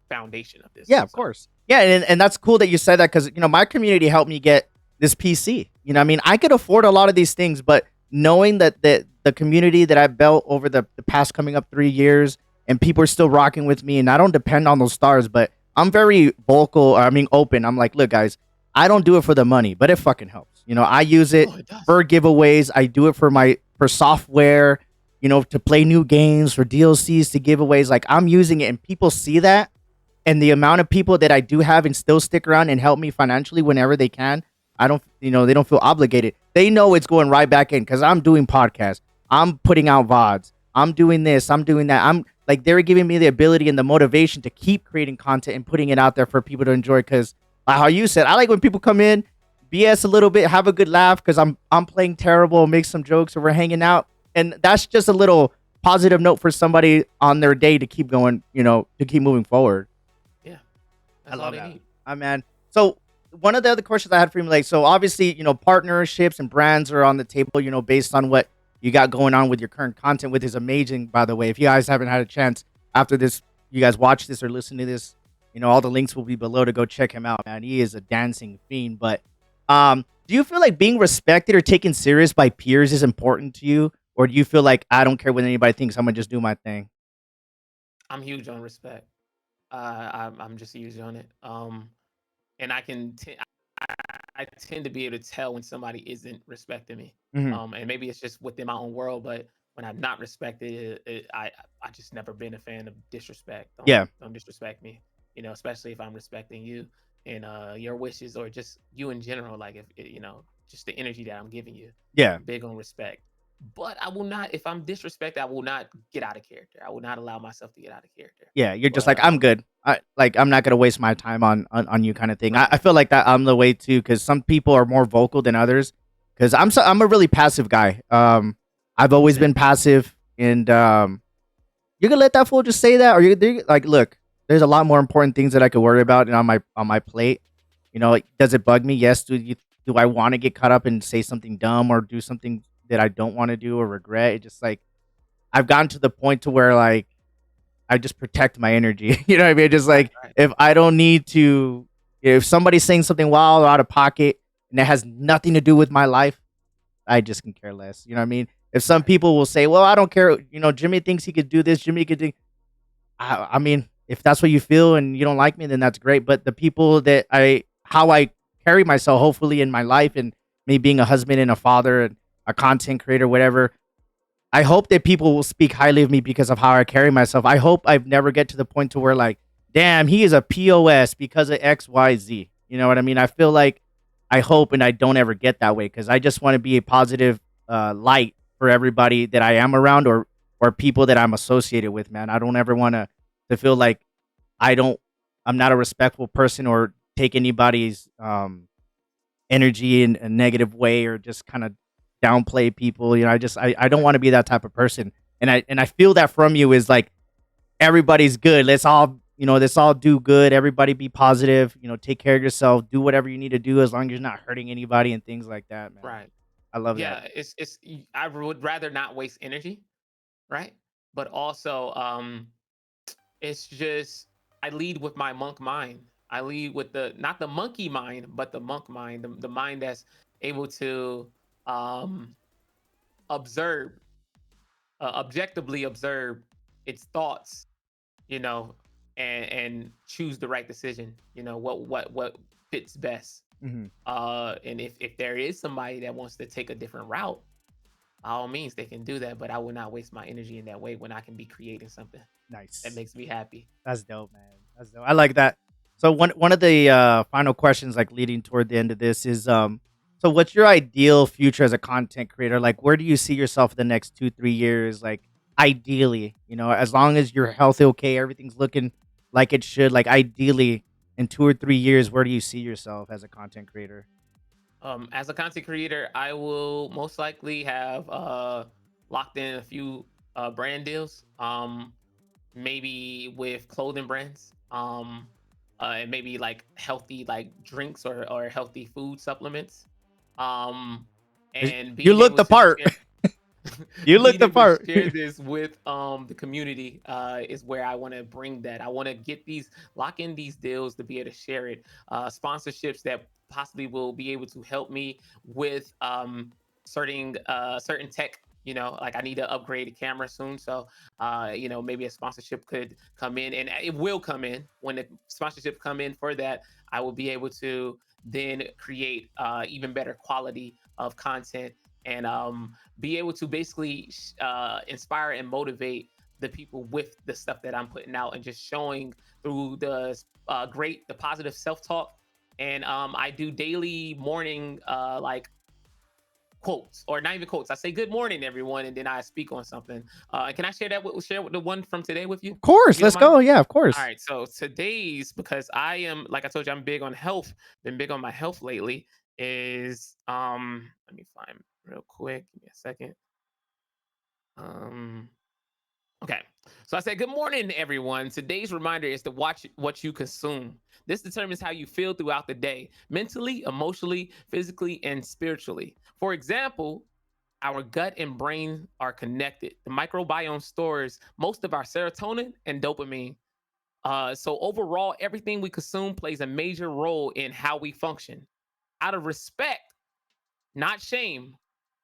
foundation of this. Yeah, of So course. Yeah, and that's cool that you said that because my community helped me get this PC. I mean, I could afford a lot of these things, but knowing that the community that I built over the past coming up 3 years, and people are still rocking with me, and I don't depend on those stars, but I'm very vocal. I mean, open. I'm like, look, guys, I don't do it for the money, but it fucking helps. I use it oh, it does. for giveaways. I do it for software. To play new games, for DLCs, to giveaways. Like I'm using it, and people see that, and the amount of people that I do have and still stick around and help me financially whenever they can, I don't, they don't feel obligated. They know it's going right back in because I'm doing podcasts, I'm putting out VODs, I'm doing this, I'm doing that. I'm like, they're giving me the ability and the motivation to keep creating content and putting it out there for people to enjoy. Because, like how you said, I like when people come in, BS a little bit, have a good laugh because I'm playing terrible, make some jokes, or we're hanging out, and that's just a little positive note for somebody on their day to keep going, to keep moving forward. Yeah, I that's all love they that. need. Man. So one of the other questions I had for you, like, so obviously, partnerships and brands are on the table, based on what you got going on with your current content, which is amazing, by the way. If you guys haven't had a chance after this, you guys watch this or listen to this, all the links will be below to go check him out, man. He is a dancing fiend. But do you feel like being respected or taken serious by peers is important to you? Or do you feel like I don't care what anybody thinks, I'm gonna just do my thing? I'm huge on respect. I'm just huge on it. And I tend to be able to tell when somebody isn't respecting me. Hmm. And maybe it's just within my own world, but when I'm not respected, I just never been a fan of disrespect. Yeah. Don't disrespect me. Especially if I'm respecting you and your wishes or just you in general. Like if just the energy that I'm giving you. Yeah. Big on respect. But I will not, if I'm disrespected, I will not get out of character. I will not allow myself to get out of character. Yeah, you're just But like, I'm good. I'm not gonna waste my time on you, kind of thing. I, right, I feel like that I'm the way too, because some people are more vocal than others. Because I'm a really passive guy. I've always same. been passive, and you're gonna let that fool just say that, or you're like, look, there's a lot more important things that I could worry about and on my plate. Like, does it bug me? Yes. Do I want to get caught up and say something dumb or do something that I don't want to do or regret? It just like I've gotten to the point to where like I just protect my energy. You know what I mean? Just Right, like right. if I don't need to, if somebody's saying something wild or out of pocket and it has nothing to do with my life, I just can care less. You know what I mean? If some Right. people will say, "Well, I don't care," Jimmy thinks he could do this. Jimmy could do. I mean, if that's what you feel and you don't like me, then that's great. But the people that how I carry myself, hopefully in my life, and me being a husband and a father and a content creator, whatever, I hope that people will speak highly of me because of how I carry myself. I hope I've never get to the point to where like, damn, he is a POS because of X, Y, Z. You know what I mean? I feel like I hope and I don't ever get that way because I just want to be a positive light for everybody that I am around or people that I'm associated with, man. I don't ever want to feel like I don't I'm not a respectful person or take anybody's energy in a negative way or just kind of downplay people. I don't want to be that type of person. And I feel that from you is like everybody's good. Let's all do good. Everybody be positive, take care of yourself, do whatever you need to do as long as you're not hurting anybody and things like that, man. Right. I love that. Yeah, I would rather not waste energy, right? But also, it's just I lead with my monk mind. I lead with the not the monkey mind, but the monk mind, the mind that's able to um observe, objectively observe its thoughts, you know, and choose the right decision. What fits best. Hmm. And if there is somebody that wants to take a different route, by all means they can do that. But I will not waste my energy in that way when I can be creating something that Nice. makes me happy. That's dope, man. That's dope. I like that. So one of the final questions, like leading toward the end of this, is so what's your ideal future as a content creator? Like, where do you see yourself in the next 2-3 years? Like, ideally, as long as you're healthy, okay, everything's looking like it should. Like, ideally, in 2 or 3 years, where do you see yourself as a content creator? As a content creator, I will most likely have locked in a few brand deals. Maybe with clothing brands. And maybe like healthy like drinks or healthy food supplements. Um, and You being look able the to part. share You look being the able to part. share this with the community is where I want to bring that. I want to get these lock in these deals to be able to share it. Sponsorships that possibly will be able to help me with certain tech. You know, like I need to upgrade a camera soon, so maybe a sponsorship could come in, and it will come in. When the sponsorship come in for that, I will be able to then create even better quality of content and be able to basically inspire and motivate the people with the stuff that I'm putting out and just showing through the positive self-talk. And I do daily morning like quotes, or not even quotes. I say good morning everyone, and then I speak on something. Can I share the one from today with you? Of course, You don't let's mind? go. Yeah, of All course. right, so today's, because I am, like I told you, I'm big on health, been big on my health lately, is let me find real quick. Give me a second. Um okay. So I said, good morning, everyone. Today's reminder is to watch what you consume. This determines how you feel throughout the day, mentally, emotionally, physically, and spiritually. For example, our gut and brain are connected. The microbiome stores most of our serotonin and dopamine. So overall, everything we consume plays a major role in how we function. Out of respect, not shame,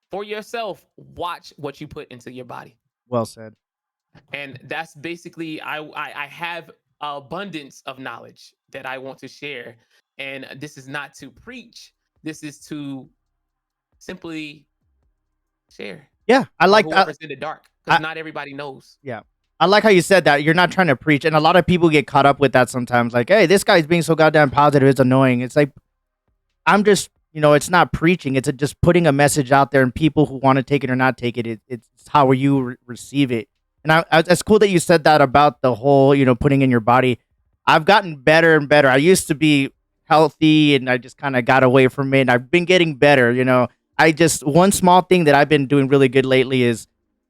for yourself, watch what you put into your body. Well said. And that's basically I have abundance of knowledge that I want to share. And this is not to preach. This is to simply share Yeah, I for like that. whoever's in the dark, because not everybody knows. Yeah. I like how you said that. You're not trying to preach. And a lot of people get caught up with that sometimes. Like, hey, this guy's being so goddamn positive. It's annoying. It's like, I'm just, it's not preaching. It's just putting a message out there, and people who want to take it or not take it, it's how you receive it. And it's cool that you said that about the whole, putting in your body. I've gotten better and better. I used to be healthy and I just kind of got away from it. And I've been getting better. One small thing that I've been doing really good lately is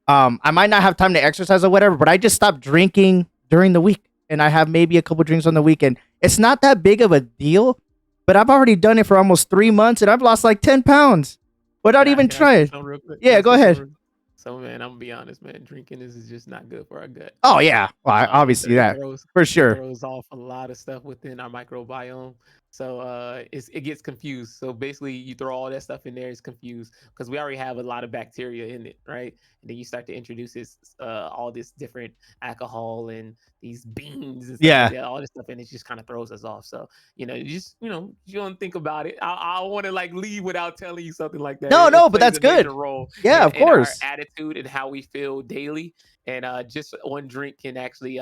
I might not have time to exercise or whatever, but I just stopped drinking during the week, and I have maybe a couple drinks on the weekend. It's not that big of a deal, but I've already done it for almost 3 months, and I've lost like 10 pounds without even trying. Yeah, go ahead. So, man, I'm gonna be honest, man. Drinking is just not good for our gut. Oh yeah, well, obviously that for sure throws off a lot of stuff within our microbiome. So it gets confused. So basically, you throw all that stuff in there, it's confused because we already have a lot of bacteria in it, right? And then you start to introduce all this different alcohol and these beans and stuff like that, all this stuff, and it just kind of throws us off. So you don't think about it. I want to like leave without telling you something like that. No, but that's good. Role of course. Our attitude and how we feel daily, and just one drink can actually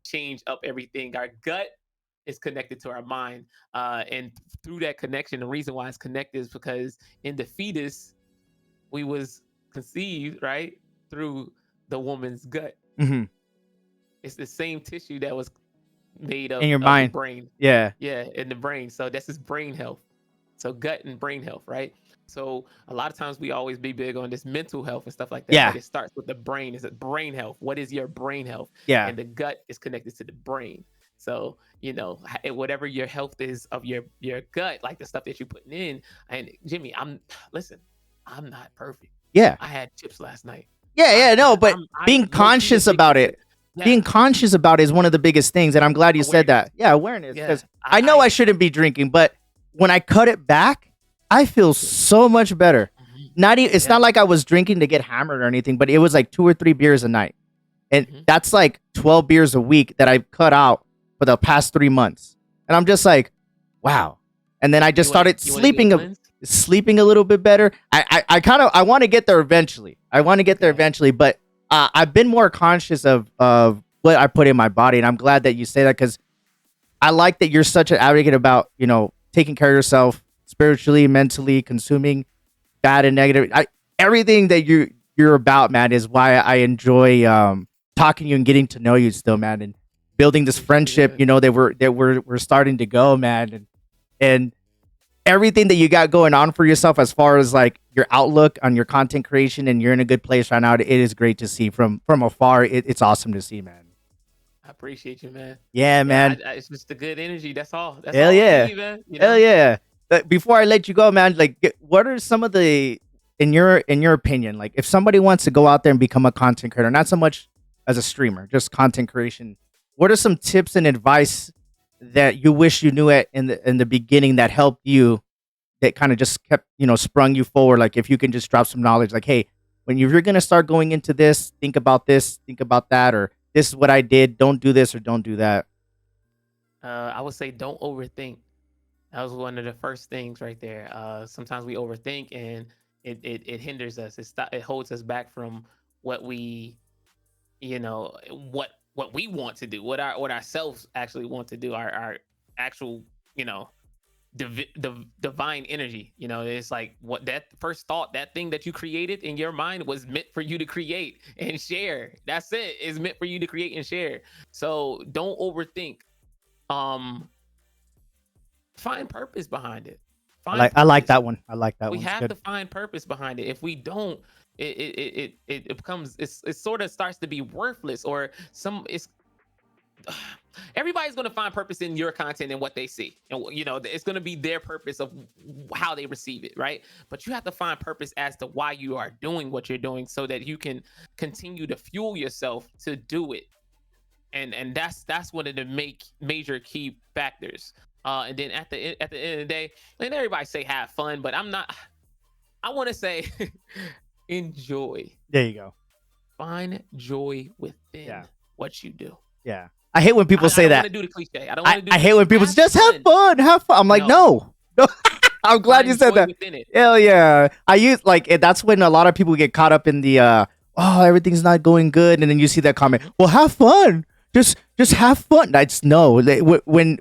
change up everything. Our gut is connected to our mind, and through that connection, the reason why it's connected is because in the fetus we was conceived right through the woman's gut. Mm-hmm. It's the same tissue that was made of in your mind, the brain. Yeah, in the brain. So this is brain health. So gut and brain health, right? So a lot of times we always be big on this mental health and stuff like that. Yeah. But it starts with the brain. Is it brain health? What is your brain health? Yeah. And the gut is connected to the brain. So, whatever your health is of your gut, like the stuff that you're putting in. And Jimmy, I'm not perfect. Yeah. I had chips last night. But being conscious about it. Yeah. Being conscious about it is one of the biggest things. And I'm glad you said that. Yeah, awareness. Because I know I shouldn't be drinking, but when I cut it back, I feel so much better. It's not like I was drinking to get hammered or anything, but it was like 2 or 3 beers a night. And that's like 12 beers a week that I've cut out for the past 3 months. And I'm just like, wow. And then I just started sleeping a little bit better. I want to get there eventually. But I've been more conscious of what I put in my body. And I'm glad that you say that, because I like that you're such an advocate about, taking care of yourself spiritually, mentally, consuming bad and negative. Everything that you're about, man, is why I enjoy talking to you and getting to know you still, man, and building this friendship, that we're starting to go, man. And everything that you got going on for yourself as far as like your outlook on your content creation, and you're in a good place right now. It is great to see from afar. It's awesome to see, man. I appreciate you, man. Yeah, man. It's just the good energy. That's all. That's Hell all we yeah. need, man. You Hell know. yeah. But before I let you go, man, like, what are some of the, in your opinion, like, if somebody wants to go out there and become a content creator, not so much as a streamer, just content creation, what are some tips and advice that you wish you knew in the beginning that helped you, that kind of just kept, sprung you forward? Like, if you can just drop some knowledge, like, hey, when you're going to start going into this, think about that, or this is what I did. Don't do this or don't do that. I would say don't overthink. That was one of the first things right there. Sometimes we overthink, and it hinders us. It holds us back from what we, what we want to do, what ourselves actually want to do, our actual, divine energy. It's like what that first thought, that thing that you created in your mind was meant for you to create and share. That's it. It's meant for you to create and share. So don't overthink. Find purpose behind it. I like that one. I like that one. We have to find purpose behind it. If we don't, it becomes, it sort of starts to be worthless, or everybody's going to find purpose in your content and what they see, and it's going to be their purpose of how they receive it, right? But you have to find purpose as to why you are doing what you're doing, so that you can continue to fuel yourself to do it. And that's one of the major key factors. And then at the end of the day, and everybody say have fun, but I want to say enjoy. There you go. Find joy within what you do. Yeah. I hate when people say that. I don't want to do the cliche. I don't want to do. I hate when people say, just have fun. I'm like, no. I'm glad you said that. Hell yeah. I use that's when a lot of people get caught up in the everything's not going good, and then you see that comment. Well, have fun. Just have fun. That's no. When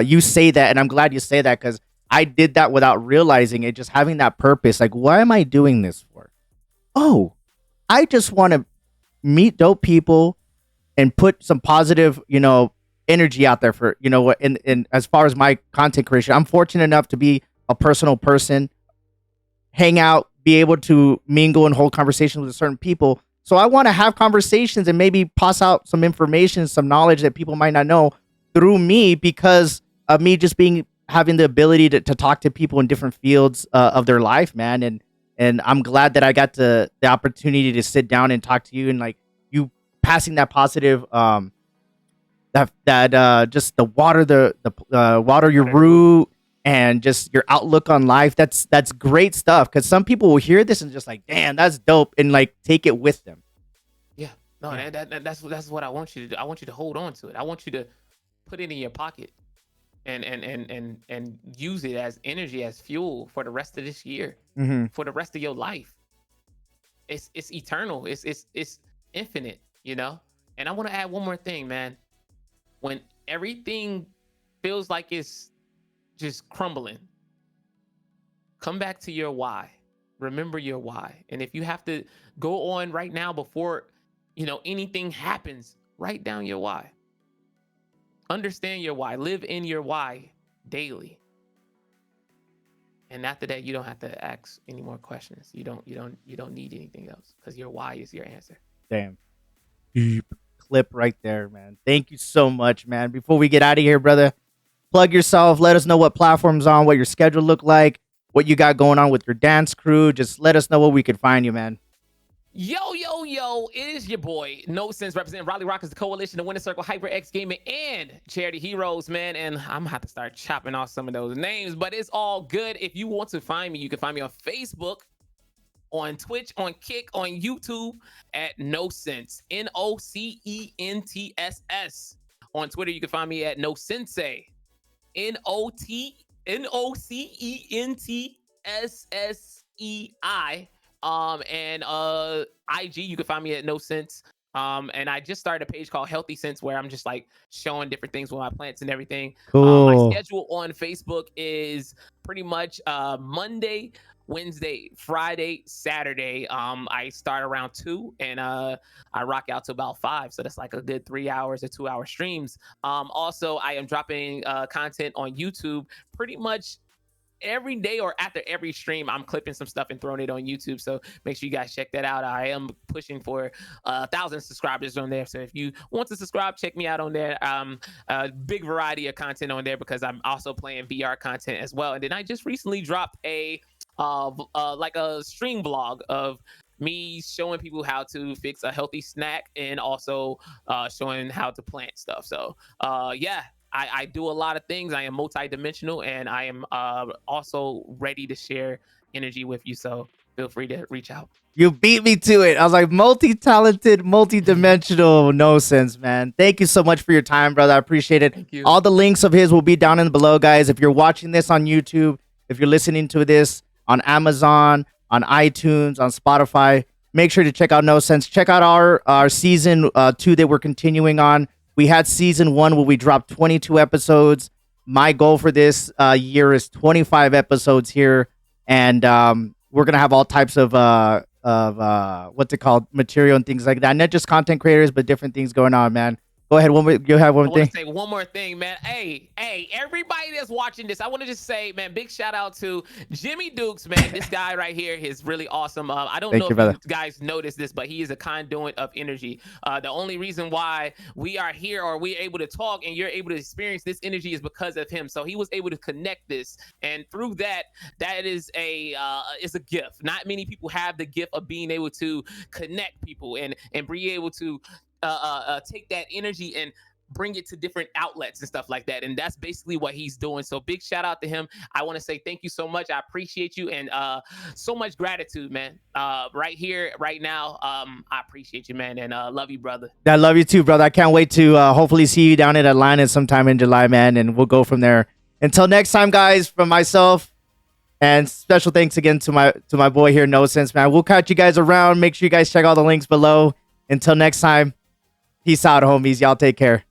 you say that, and I'm glad you say that, because I did that without realizing it. Just having that purpose, like, why am I doing this for? Oh, I just want to meet dope people and put some positive, energy out there for, and as far as my content creation, I'm fortunate enough to be a personal person, hang out, be able to mingle and hold conversations with certain people. So I want to have conversations and maybe pass out some information, some knowledge that people might not know through me, because of me just having the ability to talk to people in different fields of their life, man. And I'm glad that I got the opportunity to sit down and talk to you, and like you passing that positive, that just the water your root, and just your outlook on life. That's great stuff, because some people will hear this and just like, damn, that's dope, and like take it with them. Yeah, no, that's what I want you to do. I want you to hold on to it. I want you to put it in your pocket and use it as energy, as fuel for the rest of this year, for the rest of your life. It's eternal. It's infinite, And I want to add one more thing, man. When everything feels like it's just crumbling, come back to your why. Remember your why. And if you have to go on right now before anything happens, write down your why. Understand your why. Live in your why daily. And after that, you don't have to ask any more questions. You don't need anything else, because your why is your answer. Damn. Deep clip right there, man. Thank you so much, man. Before we get out of here, brother, plug yourself. Let us know what platform's on, what your schedule look like, what you got going on with your dance crew. Just let us know where we could find you, man. Yo, it is your boy, No Sense, representing Raleigh Rockers, the Coalition, the Winner Circle, HyperX Gaming, and Charity Heroes, man. And I'm gonna have to start chopping off some of those names, but it's all good. If you want to find me, you can find me on Facebook, on Twitch, on Kick, on YouTube at No Sense, NOCENTSS. On Twitter, you can find me at No Sensei, NOCENTSSEI. And IG, you can find me at No Sense. And I just started a page called Healthy Sense, where I'm just like showing different things with my plants and everything. Cool. My schedule on Facebook is pretty much Monday, Wednesday, Friday, Saturday. I start around 2 and I rock out to about 5. So that's like a good 3 hours or 2 hour streams. Also, I am dropping content on YouTube pretty much every day or after every stream, I'm clipping some stuff and throwing it on YouTube. So make sure you guys check that out. I am pushing for 1,000 subscribers on there. So if you want to subscribe, check me out on there. A big variety of content on there because I'm also playing VR content as well. And then I just recently dropped a like a stream vlog of me showing people how to fix a healthy snack and also showing how to plant stuff. So yeah, I do a lot of things. I am multidimensional, and I am also ready to share energy with you. So feel free to reach out. You beat me to it. I was like, multi-talented, multi-dimensional. No sense, man. Thank you so much for your time, brother. I appreciate it. Thank you. All the links of his will be down in below, guys. If you're watching this on YouTube, if you're listening to this on Amazon, on iTunes, on Spotify, make sure to check out No Sense. Check out our season 2 that we're continuing on. We had season 1 where we dropped 22 episodes. My goal for this year is 25 episodes here. And we're going to have all types of what's it called? Material and things like that. Not just content creators, but different things going on, man. Go ahead. You have one thing. I want to say one more thing, man. Hey, everybody that's watching this, I want to just say, man, big shout out to Jimmy Dukes, man. This guy right here is really awesome. I don't know if you guys noticed this, but he is a conduit of energy. The only reason why we are here or we're able to talk and you're able to experience this energy is because of him. So he was able to connect this, and through that is a gift. Not many people have the gift of being able to connect people and be able to take that energy and bring it to different outlets and stuff like that. And that's basically what he's doing. So big shout out to him. I want to say thank you so much. I appreciate you, and so much gratitude, man. Right here, right now. I appreciate you, man, and love you, brother. I love you too, brother. I can't wait to hopefully see you down in Atlanta sometime in July, man, and we'll go from there. Until next time, guys, from myself, and special thanks again to my boy here, No Sense, man. We'll catch you guys around. Make sure you guys check all the links below. Until next time, peace out, homies. Y'all take care.